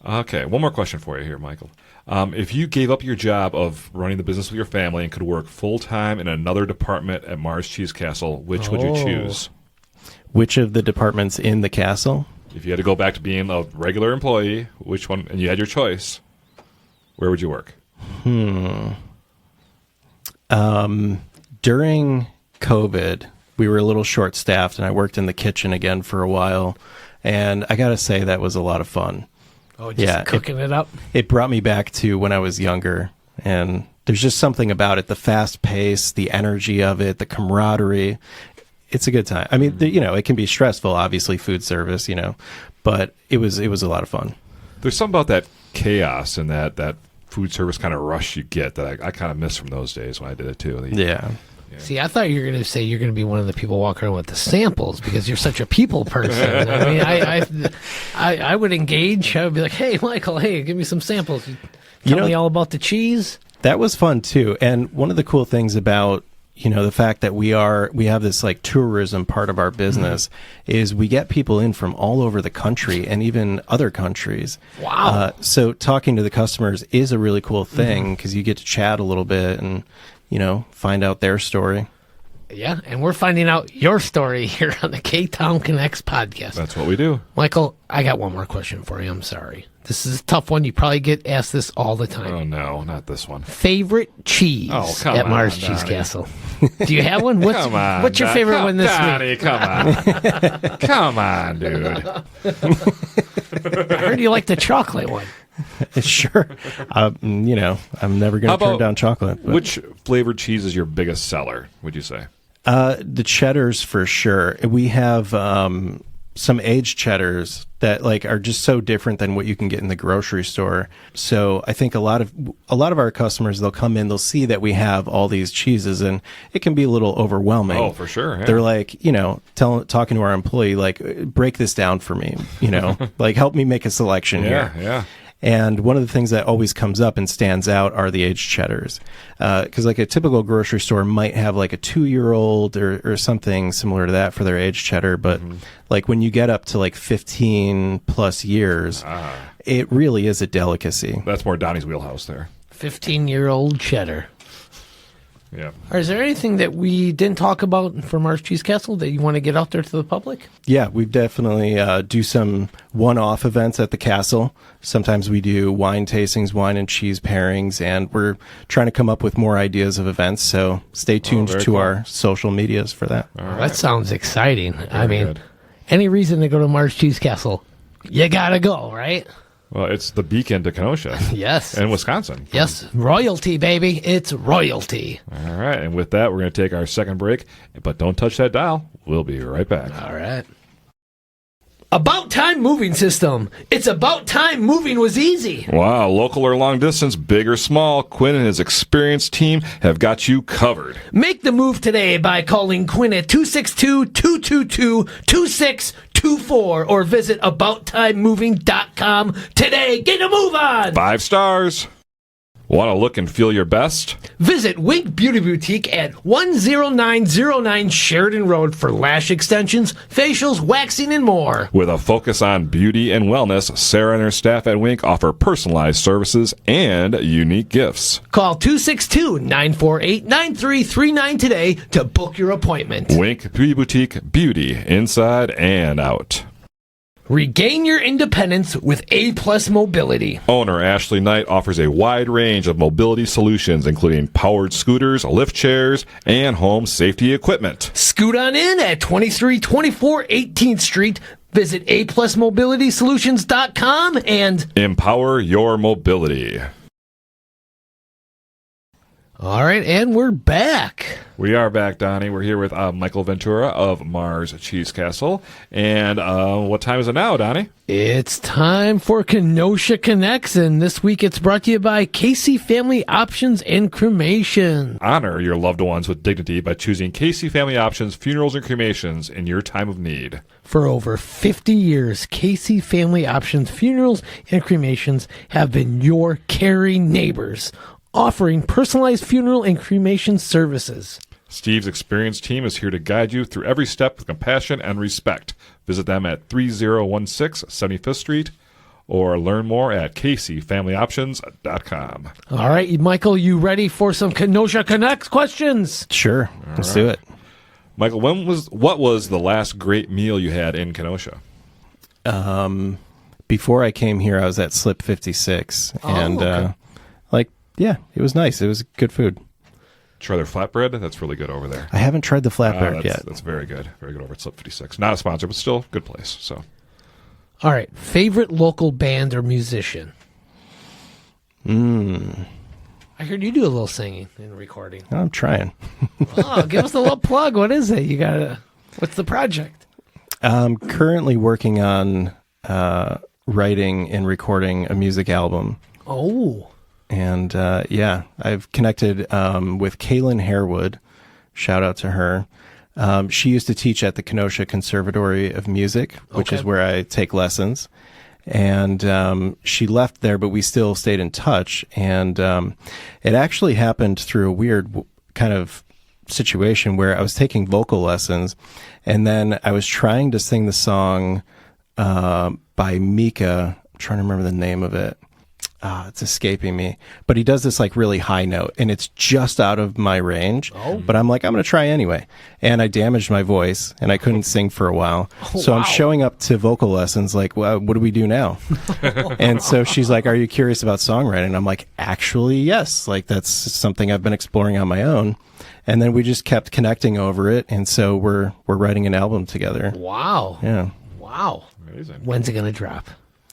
[SPEAKER 2] Okay, one more question for you here, Michael. If you gave up your job of running the business with your family and could work full-time in another department at Mars Cheese Castle, which would you choose?
[SPEAKER 3] Which of the departments in the castle?
[SPEAKER 2] If you had to go back to being a regular employee, which one, and you had your choice, where would you work?
[SPEAKER 3] During COVID, we were a little short-staffed, and I worked in the kitchen again for a while, and I got to say that was a lot of fun.
[SPEAKER 1] Oh, just cooking it up?
[SPEAKER 3] It brought me back to when I was younger, and there's just something about it, the fast pace, the energy of it, the camaraderie. It's a good time. I mean, it can be stressful, obviously, food service, but it was a lot of fun.
[SPEAKER 2] There's something about that chaos and that food service kind of rush you get that I kind of miss from those days when I did it too.
[SPEAKER 3] Yeah.
[SPEAKER 1] See, I thought you were going to say you're going to be one of the people walking around with the samples because you're such a people person. I mean, I would engage. I would be like, hey, Michael, give me some samples. Tell me all about the cheese.
[SPEAKER 3] That was fun, too. And one of the cool things about, the fact that we have this like tourism part of our business is we get people in from all over the country and even other countries.
[SPEAKER 1] Wow.
[SPEAKER 3] So talking to the customers is a really cool thing because you get to chat a little bit and, find out their story.
[SPEAKER 1] Yeah, and we're finding out your story here on the Ktown Connects podcast.
[SPEAKER 2] That's what we do.
[SPEAKER 1] Michael, I got one more question for you. I'm sorry. This is a tough one. You probably get asked this all the time.
[SPEAKER 2] Oh, no, not this one.
[SPEAKER 1] Favorite cheese at Mars Cheese Castle. Do you have one? What's your favorite one this week?
[SPEAKER 2] Come on. Come on, dude.
[SPEAKER 1] I heard you like the chocolate one.
[SPEAKER 3] Sure. I'm never going to turn down chocolate. But.
[SPEAKER 2] Which flavored cheese is your biggest seller, would you say?
[SPEAKER 3] The cheddars for sure. We have some aged cheddars that are just so different than what you can get in the grocery store. So I think a lot of our customers, they'll come in, they'll see that we have all these cheeses, and it can be a little overwhelming.
[SPEAKER 2] Oh, for sure. Yeah.
[SPEAKER 3] They're like, talking to our employee, break this down for me, help me make a selection here.
[SPEAKER 2] Yeah.
[SPEAKER 3] And one of the things that always comes up and stands out are the aged cheddars. Because a typical grocery store might have a 2-year-old or something similar to that for their aged cheddar. But when you get up to 15 plus years, it really is a delicacy.
[SPEAKER 2] That's more Donnie's wheelhouse there.
[SPEAKER 1] 15-year-old cheddar.
[SPEAKER 2] Yeah.
[SPEAKER 1] Is there anything that we didn't talk about for Mars Cheese Castle that you want to get out there to the public?
[SPEAKER 3] Yeah, we definitely do some one-off events at the castle. Sometimes we do wine tastings, wine and cheese pairings, and we're trying to come up with more ideas of events. So stay tuned to our social medias for that.
[SPEAKER 1] All right. That sounds exciting.
[SPEAKER 2] Very good.
[SPEAKER 1] Any reason to go to Mars Cheese Castle, you got to go, right?
[SPEAKER 2] Well, it's the beacon to Kenosha.
[SPEAKER 1] Yes.
[SPEAKER 2] And Wisconsin.
[SPEAKER 1] Yes. Royalty, baby. It's royalty.
[SPEAKER 2] All right. And with that, we're going to take our second break. But don't touch that dial. We'll be right back.
[SPEAKER 1] All right. About Time Moving System. It's about time moving was easy.
[SPEAKER 2] Wow. Local or long distance, big or small, Quinn and his experienced team have got you covered.
[SPEAKER 1] Make the move today by calling Quinn at 262-222-2624 or visit AboutTimeMoving.com today. Get a move on!
[SPEAKER 2] 5 stars. Want to look and feel your best?
[SPEAKER 1] Visit Wink Beauty Boutique at 10909 Sheridan Road for lash extensions, facials, waxing, and more.
[SPEAKER 2] With a focus on beauty and wellness, Sarah and her staff at Wink offer personalized services and unique gifts.
[SPEAKER 1] Call 262-948-9339 today to book your appointment.
[SPEAKER 2] Wink Beauty Boutique, beauty inside and out.
[SPEAKER 1] Regain your independence with A-Plus Mobility.
[SPEAKER 2] Owner Ashley Knight offers a wide range of mobility solutions, including powered scooters, lift chairs, and home safety equipment.
[SPEAKER 1] Scoot on in at 2324 18th Street. Visit aplusmobilitysolutions.com and
[SPEAKER 2] empower your mobility.
[SPEAKER 1] All right, and we're back.
[SPEAKER 2] We are back, Donnie. We're here with Michael Ventura of Mars Cheese Castle. And what time is it now, Donnie?
[SPEAKER 1] It's time for Kenosha Connects, and this week it's brought to you by Casey Family Options and Cremation.
[SPEAKER 2] Honor your loved ones with dignity by choosing Casey Family Options Funerals and Cremations in your time of need.
[SPEAKER 1] For over 50 years, Casey Family Options Funerals and Cremations have been your caring neighbors, offering personalized funeral and cremation services.
[SPEAKER 2] Steve's experienced team is here to guide you through every step with compassion and respect. Visit them at 3016 75th Street or learn more at CaseyFamilyOptions.com.
[SPEAKER 1] All right, Michael, you ready for some Kenosha Connects questions?
[SPEAKER 3] Sure. Let's do it.
[SPEAKER 2] Michael, what was the last great meal you had in Kenosha?
[SPEAKER 3] Before I came here, I was at Slip 56. And,
[SPEAKER 1] okay.
[SPEAKER 3] yeah, it was nice. It was good food.
[SPEAKER 2] Try their flatbread. That's really good over there.
[SPEAKER 3] I haven't tried the flatbread yet.
[SPEAKER 2] That's very good. Very good over at Slip 56. Not a sponsor, but still good place. So,
[SPEAKER 1] All right, favorite local band or musician? I heard you do a little singing and recording.
[SPEAKER 3] I'm trying.
[SPEAKER 1] Oh, give us a little plug. What is it? What's the project?
[SPEAKER 3] I'm currently working on writing and recording a music album.
[SPEAKER 1] Oh.
[SPEAKER 3] And I've connected with Kaylin Harewood. Shout out to her. She used to teach at the Kenosha Conservatory of Music, which is where I take lessons. And she left there, but we still stayed in touch. And it actually happened through a weird kind of situation where I was taking vocal lessons, and then I was trying to sing the song by Mika. I'm trying to remember the name of it. It's escaping me. But he does this like really high note, and it's just out of my range. Oh. But I'm like, I'm going to try anyway. And I damaged my voice, and I couldn't sing for a while. So I'm showing up to vocal lessons like, well, what do we do now? And so she's like, are you curious about songwriting? I'm like, actually, yes. Like, that's something I've been exploring on my own. And then we just kept connecting over it, and so we're writing an album together.
[SPEAKER 1] Wow.
[SPEAKER 3] Yeah.
[SPEAKER 1] Wow.
[SPEAKER 2] amazing.
[SPEAKER 1] When's it going to drop?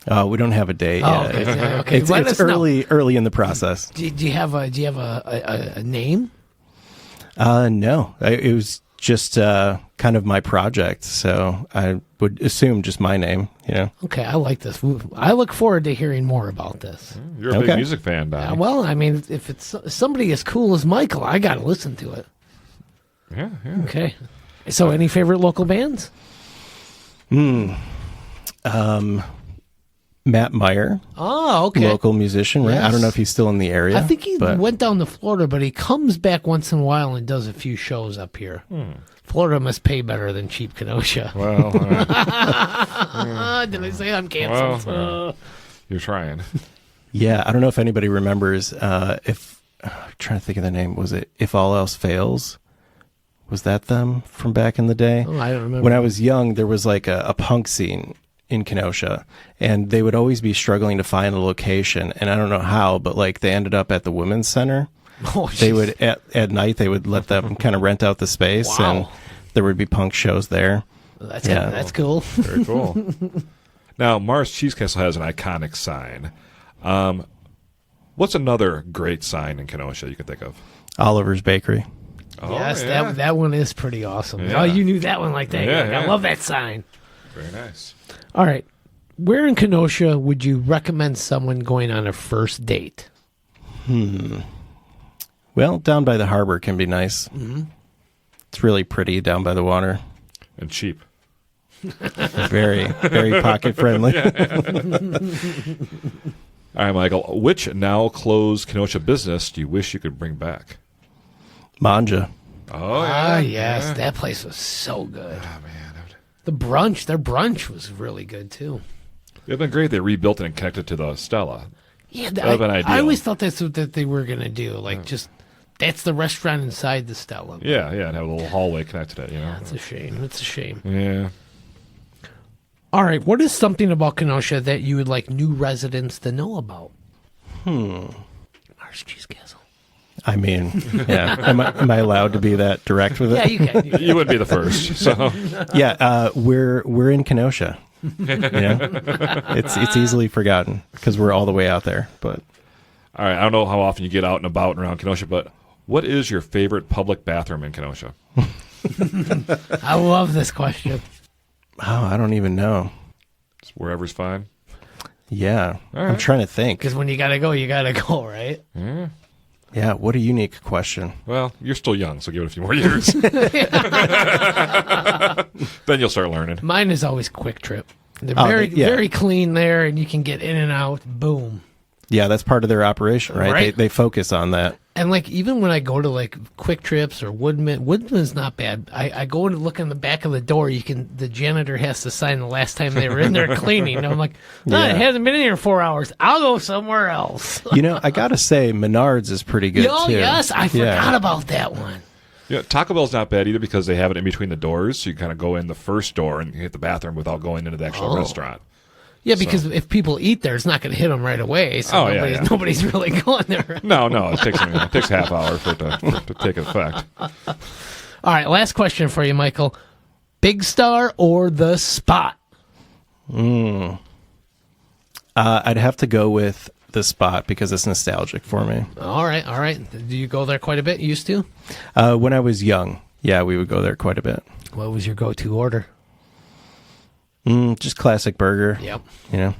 [SPEAKER 3] We don't have a date yet.
[SPEAKER 1] Okay.
[SPEAKER 3] It's early in the process.
[SPEAKER 1] Do you have a name?
[SPEAKER 3] No, it was just kind of my project, so I would assume just my name.
[SPEAKER 1] Okay, I like this. I look forward to hearing more about this.
[SPEAKER 2] You're a big music fan, Donnie.
[SPEAKER 1] Well, I mean, if it's somebody as cool as Michael, I got to listen to it.
[SPEAKER 2] Yeah.
[SPEAKER 1] Okay. So, any favorite local bands?
[SPEAKER 3] Matt Meyer.
[SPEAKER 1] Oh, okay.
[SPEAKER 3] Local musician, right?
[SPEAKER 1] Yes.
[SPEAKER 3] I don't know if he's still in the area.
[SPEAKER 1] I think he went down to Florida, but he comes back once in a while and does a few shows up here. Florida must pay better than cheap Kenosha.
[SPEAKER 2] Well,
[SPEAKER 1] did I say I'm canceled?
[SPEAKER 2] well, you're trying.
[SPEAKER 3] Yeah, I don't know if anybody remembers. I'm trying to think of the name. Was it If All Else Fails? Was that them from back in the day?
[SPEAKER 1] Oh, I don't remember.
[SPEAKER 3] When I was young, there was like a punk scene in Kenosha, and they would always be struggling to find a location, and I don't know how, but like they ended up at the Women's Center. They would at night they would let them kind of rent out the space, and there would be punk shows there.
[SPEAKER 1] That's cool.
[SPEAKER 2] Very cool. Now, Mars Cheese Castle has an iconic sign. What's another great sign in Kenosha you can think of?
[SPEAKER 3] Oliver's Bakery.
[SPEAKER 2] Oh,
[SPEAKER 1] yes,
[SPEAKER 2] yeah.
[SPEAKER 1] that one is pretty awesome.
[SPEAKER 2] Yeah.
[SPEAKER 1] Oh, you knew that one like that.
[SPEAKER 2] Yeah.
[SPEAKER 1] I love that sign.
[SPEAKER 2] Very nice.
[SPEAKER 1] All right. Where in Kenosha would you recommend someone going on a first date?
[SPEAKER 3] Well, down by the harbor can be nice. It's really pretty down by the water.
[SPEAKER 2] And cheap.
[SPEAKER 3] Very, very pocket friendly.
[SPEAKER 2] All right, Michael. Which now closed Kenosha business do you wish you could bring back?
[SPEAKER 3] Manja.
[SPEAKER 2] Oh, yeah.
[SPEAKER 1] Yes.
[SPEAKER 2] Yeah.
[SPEAKER 1] That place was so good.
[SPEAKER 2] Oh, man.
[SPEAKER 1] Their brunch was really good, too.
[SPEAKER 2] It'd been great. They rebuilt it and connected it to the Stella.
[SPEAKER 1] Yeah,
[SPEAKER 2] That would've been ideal.
[SPEAKER 1] I always thought that's what that they were going to do. Like, that's the restaurant inside the Stella.
[SPEAKER 2] Yeah, and have a little hallway connected to it,
[SPEAKER 1] It's a shame. It's a shame.
[SPEAKER 2] Yeah.
[SPEAKER 1] All right. What is something about Kenosha that you would like new residents to know about? Mars Cheese Castle.
[SPEAKER 3] I mean, yeah. Am I allowed to be that direct with it?
[SPEAKER 1] Yeah, you can.
[SPEAKER 2] You wouldn't be the first, so.
[SPEAKER 3] Yeah, we're in Kenosha. It's easily forgotten because we're all the way out there. But
[SPEAKER 2] All right, I don't know how often you get out and about and around Kenosha, but What is your favorite public bathroom in Kenosha?
[SPEAKER 1] I love this question.
[SPEAKER 3] Oh, I don't even know.
[SPEAKER 2] It's wherever's fine.
[SPEAKER 3] Yeah.
[SPEAKER 2] All right.
[SPEAKER 3] I'm trying to think.
[SPEAKER 1] Because when you got to go, you got to go, right?
[SPEAKER 2] Yeah.
[SPEAKER 3] Yeah, what a unique question.
[SPEAKER 2] Well, you're still young, so give it a few more years. Then you'll start learning.
[SPEAKER 1] Mine is always Quick Trip. They're
[SPEAKER 3] Oh,
[SPEAKER 1] very, very clean there, and you can get in and out. Boom.
[SPEAKER 3] Yeah, that's part of their operation, right?
[SPEAKER 1] Right.
[SPEAKER 3] They focus on that.
[SPEAKER 1] And like even when I go to like Quick Trips or Woodman's not bad. I go and look in the back of the door. The janitor has to sign the last time they were in there cleaning. And I'm like, no,
[SPEAKER 3] Yeah.
[SPEAKER 1] it hasn't been in here 4 hours. I'll go somewhere else.
[SPEAKER 3] You know, I got to say, Menards is pretty good,
[SPEAKER 1] Oh
[SPEAKER 3] too.
[SPEAKER 1] yes, I
[SPEAKER 3] Yeah.
[SPEAKER 1] forgot about that one.
[SPEAKER 2] Yeah, Taco Bell's not bad either because they have it in between the doors, so you kind of go in the first door and hit the bathroom without going into the actual restaurant.
[SPEAKER 1] Yeah, because if people eat there, it's not going to hit them right away. So nobody's really going there.
[SPEAKER 2] No, it takes a half hour for it to take effect.
[SPEAKER 1] All right, last question for you, Michael. Big Star or The Spot?
[SPEAKER 3] I'd have to go with The Spot because it's nostalgic for me.
[SPEAKER 1] All right. Do you go there quite a bit? Used to?
[SPEAKER 3] When I was young, yeah, we would go there quite a bit.
[SPEAKER 1] What was your go-to order?
[SPEAKER 3] Just classic burger.
[SPEAKER 1] Yep.
[SPEAKER 3] You know.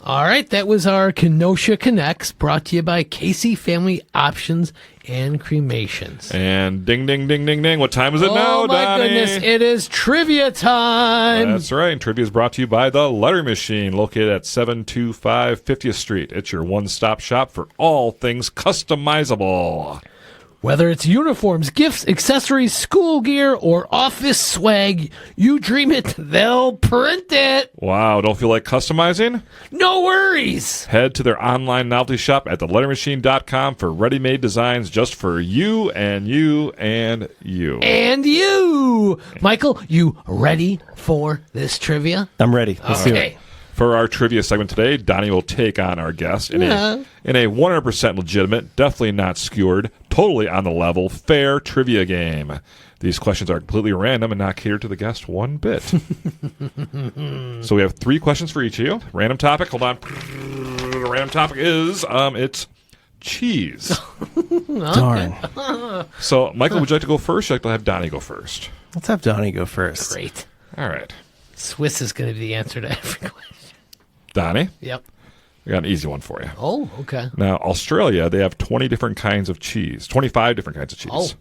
[SPEAKER 1] All right, that was our Kenosha Connects, brought to you by Casey Family Options and Cremations.
[SPEAKER 2] And ding, ding, ding, ding, ding. What time is it now,
[SPEAKER 1] Oh, my
[SPEAKER 2] Donnie?
[SPEAKER 1] goodness, it is trivia time.
[SPEAKER 2] That's right. And trivia is brought to you by The Letter Machine, located at 725 50th Street. It's your one-stop shop for all things customizable.
[SPEAKER 1] Whether it's uniforms, gifts, accessories, school gear, or office swag, you dream it, they'll print it.
[SPEAKER 2] Wow, don't feel like customizing?
[SPEAKER 1] No worries.
[SPEAKER 2] Head to their online novelty shop at thelettermachine.com for ready-made designs just for you and you and you.
[SPEAKER 1] And you. Michael, you ready for this trivia?
[SPEAKER 3] I'm ready. Let's do it.
[SPEAKER 2] For our trivia segment today, Donnie will take on our guest in a 100% legitimate, definitely not skewered, totally on the level, fair trivia game. These questions are completely random and not catered to the guest one bit. So we have 3 questions for each of you. Random topic. Hold on. The random topic is it's cheese.
[SPEAKER 3] Darn.
[SPEAKER 2] So, Michael, would you like to go first? Or would you like to have Donnie go first?
[SPEAKER 3] Let's have Donnie go first.
[SPEAKER 1] Great.
[SPEAKER 2] All right.
[SPEAKER 1] Swiss is going to be the answer to every question.
[SPEAKER 2] Donnie,
[SPEAKER 1] Yep.
[SPEAKER 2] we got an easy one for you.
[SPEAKER 1] Oh, okay.
[SPEAKER 2] Now, Australia, they have 20 different kinds of cheese, 25 different kinds of cheese.
[SPEAKER 1] Oh.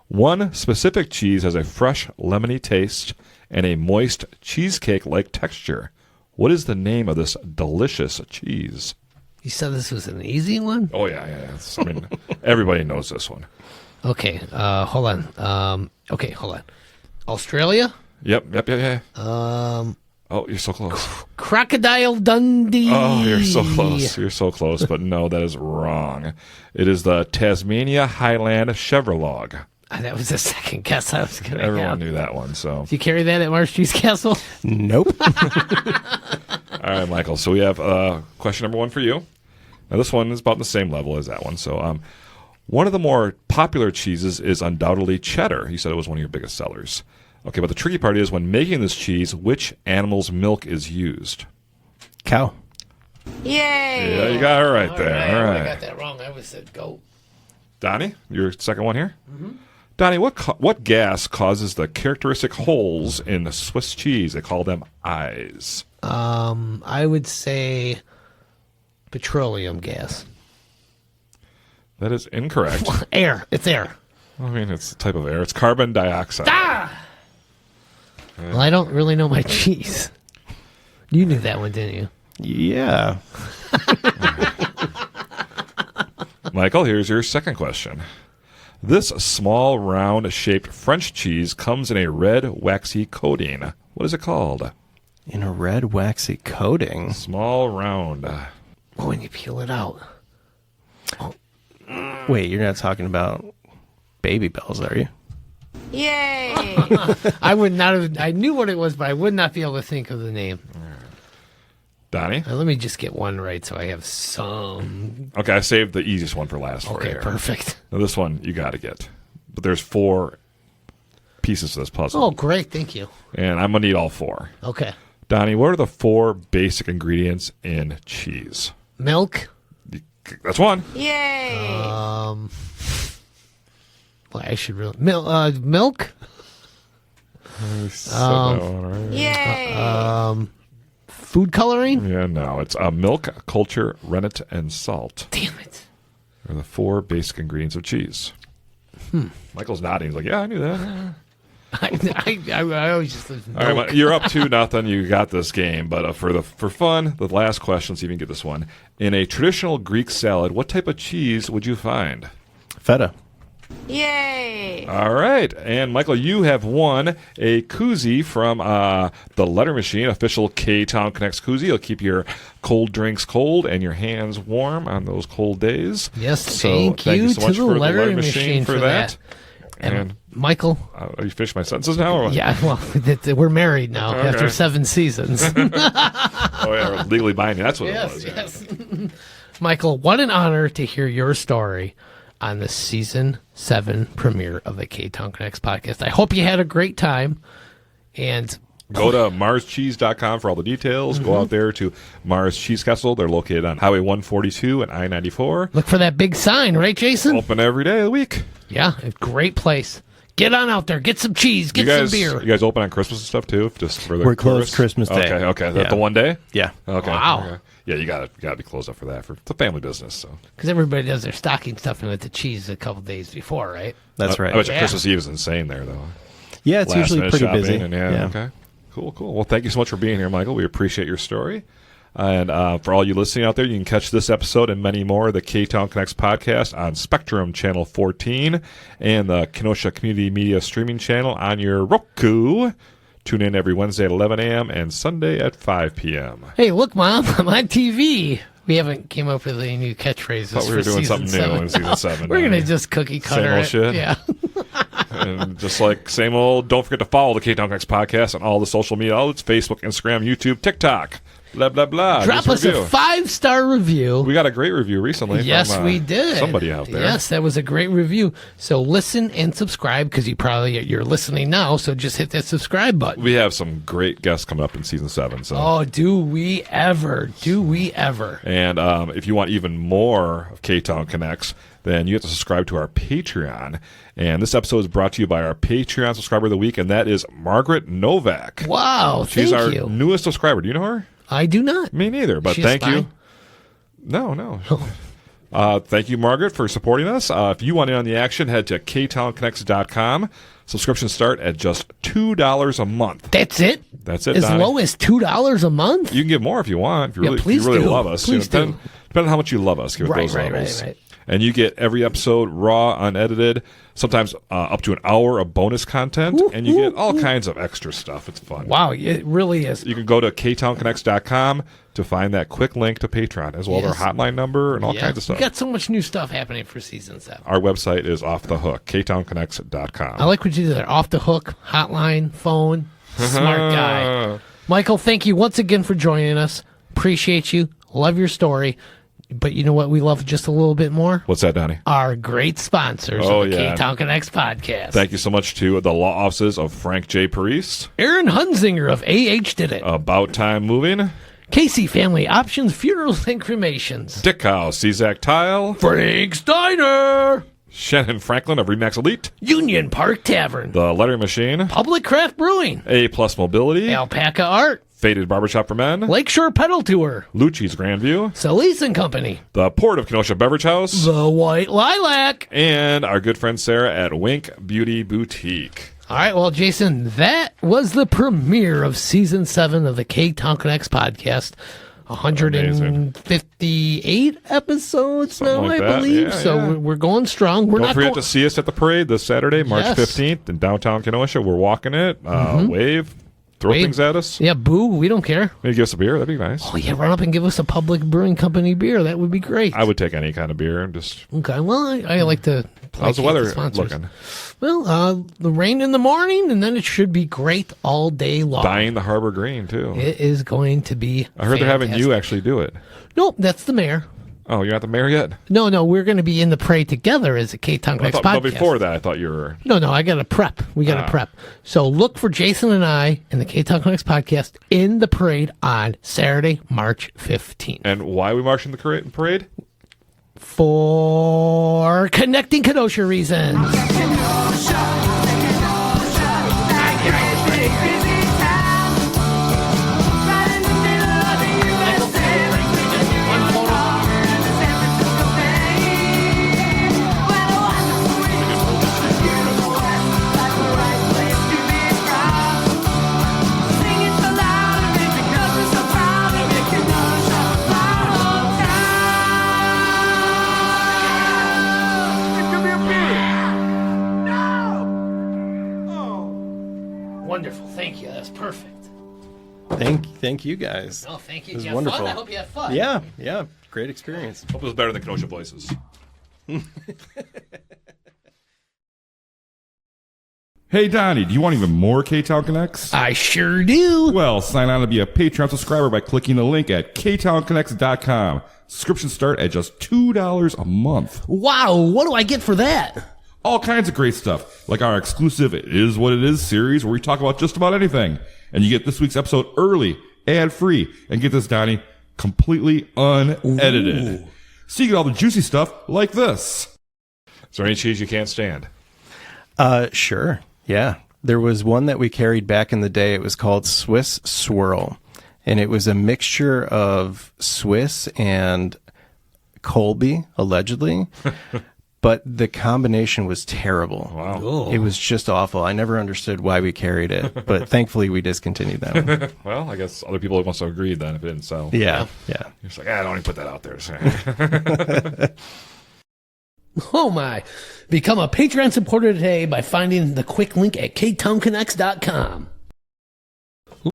[SPEAKER 2] One specific cheese has a fresh, lemony taste and a moist, cheesecake-like texture. What is the name of this delicious cheese?
[SPEAKER 1] You said this was an easy one?
[SPEAKER 2] Oh, yeah. I mean, everybody knows this one.
[SPEAKER 1] Okay, hold on. Hold on. Australia?
[SPEAKER 2] Yep. Oh, you're so close.
[SPEAKER 1] Crocodile Dundee.
[SPEAKER 2] Oh, you're so close. You're so close, but no, that is wrong. It is the Tasmania Highland Chevrolet.
[SPEAKER 1] That was the second guess I was going to
[SPEAKER 2] Everyone
[SPEAKER 1] have.
[SPEAKER 2] knew that one, so.
[SPEAKER 1] Do you carry that at Marsh Cheese Castle?
[SPEAKER 3] Nope.
[SPEAKER 2] All right, Michael. So we have question number 1 for you. Now, this one is about the same level as that one. So, one of the more popular cheeses is undoubtedly cheddar. You said it was one of your biggest sellers. Okay, but the tricky part is when making this cheese, which animal's milk is used?
[SPEAKER 3] Cow.
[SPEAKER 4] Yay!
[SPEAKER 2] Yeah, you got it right there. All
[SPEAKER 1] I
[SPEAKER 2] right.
[SPEAKER 1] got that wrong. I was said goat.
[SPEAKER 2] Donnie, your second one here? Mm-hmm. Donnie, what gas causes the characteristic holes in the Swiss cheese? They call them eyes.
[SPEAKER 1] I would say petroleum gas.
[SPEAKER 2] That is incorrect.
[SPEAKER 1] Air. It's air.
[SPEAKER 2] I mean, it's a type of air. It's carbon dioxide.
[SPEAKER 1] Well, I don't really know my cheese. You knew that one, didn't you?
[SPEAKER 3] Yeah.
[SPEAKER 2] Michael, here's your second question. This small, round-shaped French cheese comes in a red, waxy coating. What is it called?
[SPEAKER 3] In a red, waxy coating.
[SPEAKER 2] Small, round.
[SPEAKER 1] Oh, when you peel it out.
[SPEAKER 3] Wait, you're not talking about Baby Bells, are you?
[SPEAKER 4] Yay!
[SPEAKER 1] I would not have. I knew what it was, but I would not be able to think of the name.
[SPEAKER 2] Donnie?
[SPEAKER 1] Let me just get one right so I have some.
[SPEAKER 2] Okay, I saved the easiest one for last for you.
[SPEAKER 1] Okay, perfect.
[SPEAKER 2] Now, this one you got to get. But there's 4 pieces to this puzzle.
[SPEAKER 1] Oh, great. Thank you.
[SPEAKER 2] And I'm going to need all 4.
[SPEAKER 1] Okay.
[SPEAKER 2] Donnie, what are the 4 basic ingredients in cheese?
[SPEAKER 1] Milk.
[SPEAKER 2] That's one.
[SPEAKER 4] Yay!
[SPEAKER 1] Boy, I should really milk.
[SPEAKER 2] Said that one, right?
[SPEAKER 4] Yay!
[SPEAKER 1] Food coloring.
[SPEAKER 2] Yeah, no, it's milk, culture, rennet, and salt.
[SPEAKER 1] Damn it.
[SPEAKER 2] Are the 4 basic ingredients of cheese. Michael's nodding. He's like, yeah, I knew that.
[SPEAKER 1] I always just live
[SPEAKER 2] All right, you're up 2-0. You got this game, but for fun, the last question, see if you can get this one. In a traditional Greek salad, what type of cheese would you find?
[SPEAKER 3] Feta.
[SPEAKER 4] Yay!
[SPEAKER 2] All right, and Michael, you have won a koozie from the Letter Machine, official Ktown Connects koozie. It'll keep your cold drinks cold and your hands warm on those cold days.
[SPEAKER 1] Yes,
[SPEAKER 2] so
[SPEAKER 1] thank you
[SPEAKER 2] so much
[SPEAKER 1] to the
[SPEAKER 2] for
[SPEAKER 1] Letter Machine for that.
[SPEAKER 2] And
[SPEAKER 1] Michael.
[SPEAKER 2] are you finishing my sentences now? Or what?
[SPEAKER 1] Yeah, well, we're married now
[SPEAKER 2] Okay.
[SPEAKER 1] after 7 seasons.
[SPEAKER 2] Oh yeah, legally binding. That's what it was. Yeah.
[SPEAKER 1] yes. Michael, what an honor to hear your story on the season 7 premiere of the Ktown Connects podcast. I hope you had a great time. And
[SPEAKER 2] Go to marscheese.com for all the details. Go out there to Mars Cheese Castle. They're located on Highway 142 and I-94.
[SPEAKER 1] look for that big sign, right, Jason?
[SPEAKER 2] Open every day of the week.
[SPEAKER 1] Yeah, a great place. Get on out there. Get some cheese. Get some beer.
[SPEAKER 2] You guys open on Christmas and stuff too? Just for the
[SPEAKER 3] We're closed
[SPEAKER 2] tourists?
[SPEAKER 3] Christmas Day.
[SPEAKER 2] Okay. Is that
[SPEAKER 3] Yeah.
[SPEAKER 2] the one day?
[SPEAKER 3] Yeah.
[SPEAKER 2] Okay.
[SPEAKER 1] Wow.
[SPEAKER 2] Okay. Yeah, you gotta be closed up for that. It's a family business, so
[SPEAKER 1] Because everybody does their stocking stuffing with the cheese a couple days before, right?
[SPEAKER 3] That's right.
[SPEAKER 2] I bet you
[SPEAKER 1] Yeah.
[SPEAKER 2] Christmas Eve is insane there, though.
[SPEAKER 3] Yeah, it's
[SPEAKER 2] Last
[SPEAKER 3] usually
[SPEAKER 2] minute
[SPEAKER 3] pretty
[SPEAKER 2] shopping
[SPEAKER 3] busy.
[SPEAKER 2] And okay. Cool. Well, thank you so much for being here, Michael. We appreciate your story. And for all you listening out there, you can catch this episode and many more of the Ktown Connects podcast on Spectrum Channel 14 and the Kenosha Community Media streaming channel on your Roku. Tune in every Wednesday at 11 a.m. and Sunday at 5 p.m.
[SPEAKER 1] Hey, look, Mom, I'm on TV. We haven't came up with any new catchphrases
[SPEAKER 2] Thought we
[SPEAKER 1] for
[SPEAKER 2] were doing
[SPEAKER 1] season
[SPEAKER 2] something new
[SPEAKER 1] 7.
[SPEAKER 2] in season 7.
[SPEAKER 1] We're going to just cookie cutter
[SPEAKER 2] old
[SPEAKER 1] it.
[SPEAKER 2] shit?
[SPEAKER 1] Yeah.
[SPEAKER 2] And just like same old, don't forget to follow the Ktown Connects podcast on all the social media outlets, Facebook, Instagram, YouTube, TikTok, blah, blah, blah.
[SPEAKER 1] Drop
[SPEAKER 2] Just
[SPEAKER 1] us
[SPEAKER 2] review.
[SPEAKER 1] a 5-star review.
[SPEAKER 2] We got a great review recently.
[SPEAKER 1] Yes,
[SPEAKER 2] from,
[SPEAKER 1] we did.
[SPEAKER 2] Somebody out there.
[SPEAKER 1] Yes, that was a great review. So listen and subscribe because you're listening now. So just hit that subscribe button.
[SPEAKER 2] We have some great guests coming up in season 7. So.
[SPEAKER 1] Oh, do we ever? Do we ever?
[SPEAKER 2] And if you want even more of Ktown Connects, then you have to subscribe to our Patreon. And this episode is brought to you by our Patreon subscriber of the week, and that is Margaret Novak.
[SPEAKER 1] Wow,
[SPEAKER 2] She's
[SPEAKER 1] thank
[SPEAKER 2] our
[SPEAKER 1] you.
[SPEAKER 2] newest subscriber. Do you know her?
[SPEAKER 1] I do not.
[SPEAKER 2] Me neither, but
[SPEAKER 1] She's
[SPEAKER 2] thank
[SPEAKER 1] fine?
[SPEAKER 2] you. No. Thank you, Margaret, for supporting us. If you want in on the action, head to ktownconnects.com. Subscriptions start at just $2 a month.
[SPEAKER 1] That's it?
[SPEAKER 2] That's it,
[SPEAKER 1] As
[SPEAKER 2] Donnie.
[SPEAKER 1] low as $2 a month?
[SPEAKER 2] You can give more if you want. If you
[SPEAKER 1] Yeah,
[SPEAKER 2] really,
[SPEAKER 1] please
[SPEAKER 2] if you really
[SPEAKER 1] do.
[SPEAKER 2] love us.
[SPEAKER 1] Please do.
[SPEAKER 2] Depending on how much you love us, give it those levels.
[SPEAKER 1] Right.
[SPEAKER 2] And you get every episode raw, unedited, sometimes up to an hour of bonus content, and you get all kinds of extra stuff. It's fun.
[SPEAKER 1] Wow, it really is.
[SPEAKER 2] You can go to ktownconnects.com to find that quick link to Patreon, as well as our hotline number and all kinds of stuff.
[SPEAKER 1] We got so much new stuff happening for season 7.
[SPEAKER 2] Our website is off the hook, ktownconnects.com.
[SPEAKER 1] I like what you did there. Off the hook, hotline, phone. Smart guy. Michael, thank you once again for joining us. Appreciate you. Love your story. But you know what we love just a little bit more?
[SPEAKER 2] What's that, Donnie?
[SPEAKER 1] Our great sponsors
[SPEAKER 2] Oh,
[SPEAKER 1] of the
[SPEAKER 2] yeah.
[SPEAKER 1] Ktown Connects podcast.
[SPEAKER 2] Thank you so much to the law offices of Frank J. Parise,
[SPEAKER 1] Aaron Hunzinger of AH Did It.
[SPEAKER 2] About Time Moving,
[SPEAKER 1] Casey Family Options, Funerals and Cremations.
[SPEAKER 2] Dick House, Czak Tile,
[SPEAKER 1] Frank Steiner.
[SPEAKER 2] Shannon Franklin of Remax Elite,
[SPEAKER 1] Union Park Tavern.
[SPEAKER 2] The Letter Machine,
[SPEAKER 1] Public Craft Brewing.
[SPEAKER 2] A Plus Mobility,
[SPEAKER 1] Alpaca Art.
[SPEAKER 2] Faded Barbershop for Men,
[SPEAKER 1] Lakeshore Pedal Tour.
[SPEAKER 2] Lucci's Grandview,
[SPEAKER 1] Solis and Company.
[SPEAKER 2] the Port of Kenosha Beverage House,
[SPEAKER 1] The White Lilac.
[SPEAKER 2] and our good friend Sarah at Wink Beauty Boutique.
[SPEAKER 1] All right, well, Jason, that was the premiere of season 7 of the Ktown Connects podcast. 158 episodes
[SPEAKER 2] Something
[SPEAKER 1] now,
[SPEAKER 2] like
[SPEAKER 1] I
[SPEAKER 2] that.
[SPEAKER 1] believe.
[SPEAKER 2] Yeah,
[SPEAKER 1] So
[SPEAKER 2] yeah.
[SPEAKER 1] we're going strong. We're
[SPEAKER 2] Don't
[SPEAKER 1] not
[SPEAKER 2] forget
[SPEAKER 1] going.
[SPEAKER 2] to see us at the parade this Saturday, March
[SPEAKER 1] Yes.
[SPEAKER 2] 15th in downtown Kenosha. We're walking it. Wave, throw
[SPEAKER 1] Wave.
[SPEAKER 2] things at us.
[SPEAKER 1] Yeah, boo. We don't care.
[SPEAKER 2] Maybe give us a beer. That'd be nice.
[SPEAKER 1] Oh yeah, run up and give us a Public Brewing Company beer. That would be great.
[SPEAKER 2] I would take any kind of beer and just.
[SPEAKER 1] Okay. Well, I like to.
[SPEAKER 2] How's the
[SPEAKER 1] placate
[SPEAKER 2] weather
[SPEAKER 1] sponsors.
[SPEAKER 2] looking?
[SPEAKER 1] Well, the rain in the morning, and then it should be great all day long.
[SPEAKER 2] Dyeing the harbor green too.
[SPEAKER 1] It is going to be.
[SPEAKER 2] I heard they're having you
[SPEAKER 1] fantastic.
[SPEAKER 2] actually do it.
[SPEAKER 1] Nope, that's the mayor.
[SPEAKER 2] Oh, you're not the mayor yet?
[SPEAKER 1] No, we're going to be in the parade together as a Ktown
[SPEAKER 2] I
[SPEAKER 1] Connects
[SPEAKER 2] thought,
[SPEAKER 1] podcast.
[SPEAKER 2] but before that, I thought you were.
[SPEAKER 1] No, I got to prep. We got to prep. So look for Jason and I and the Ktown Connects podcast in the parade on Saturday, March 15th.
[SPEAKER 2] And why are we marching the parade?
[SPEAKER 1] for connecting Kenosha reasons. Wonderful. Thank you. That's perfect.
[SPEAKER 3] Thank you guys.
[SPEAKER 1] Oh, thank you.
[SPEAKER 3] It was
[SPEAKER 1] Did you have
[SPEAKER 3] wonderful.
[SPEAKER 1] fun? I hope you had fun.
[SPEAKER 3] Yeah. Great experience.
[SPEAKER 2] Hope it was better than Kenosha Voices.
[SPEAKER 5] Hey, Donnie, do you want even more Ktown Connects?
[SPEAKER 1] I sure do.
[SPEAKER 5] Well, sign on to be a Patreon subscriber by clicking the link at ktownconnects.com. Subscriptions start at just $2 a month.
[SPEAKER 1] Wow. What do I get for that?
[SPEAKER 5] All kinds of great stuff, like our exclusive It Is What It Is series, where we talk about just about anything. And you get this week's episode early, ad-free, and get this, Donnie, completely unedited.
[SPEAKER 1] Ooh.
[SPEAKER 5] So you get all the juicy stuff like this.
[SPEAKER 2] Is there any cheese you can't stand?
[SPEAKER 3] Sure. Yeah. There was one that we carried back in the day. It was called Swiss Swirl. And it was a mixture of Swiss and Colby, allegedly. But the combination was terrible.
[SPEAKER 2] Wow.
[SPEAKER 1] Oh.
[SPEAKER 3] It was just awful. I never understood why we carried it, but thankfully we discontinued that one.
[SPEAKER 2] Well, I guess other people must have agreed then if it didn't sell.
[SPEAKER 3] Yeah.
[SPEAKER 2] You're just like, don't even put that out there.
[SPEAKER 1] Oh my. Become a Patreon supporter today by finding the quick link at ktownconnects.com.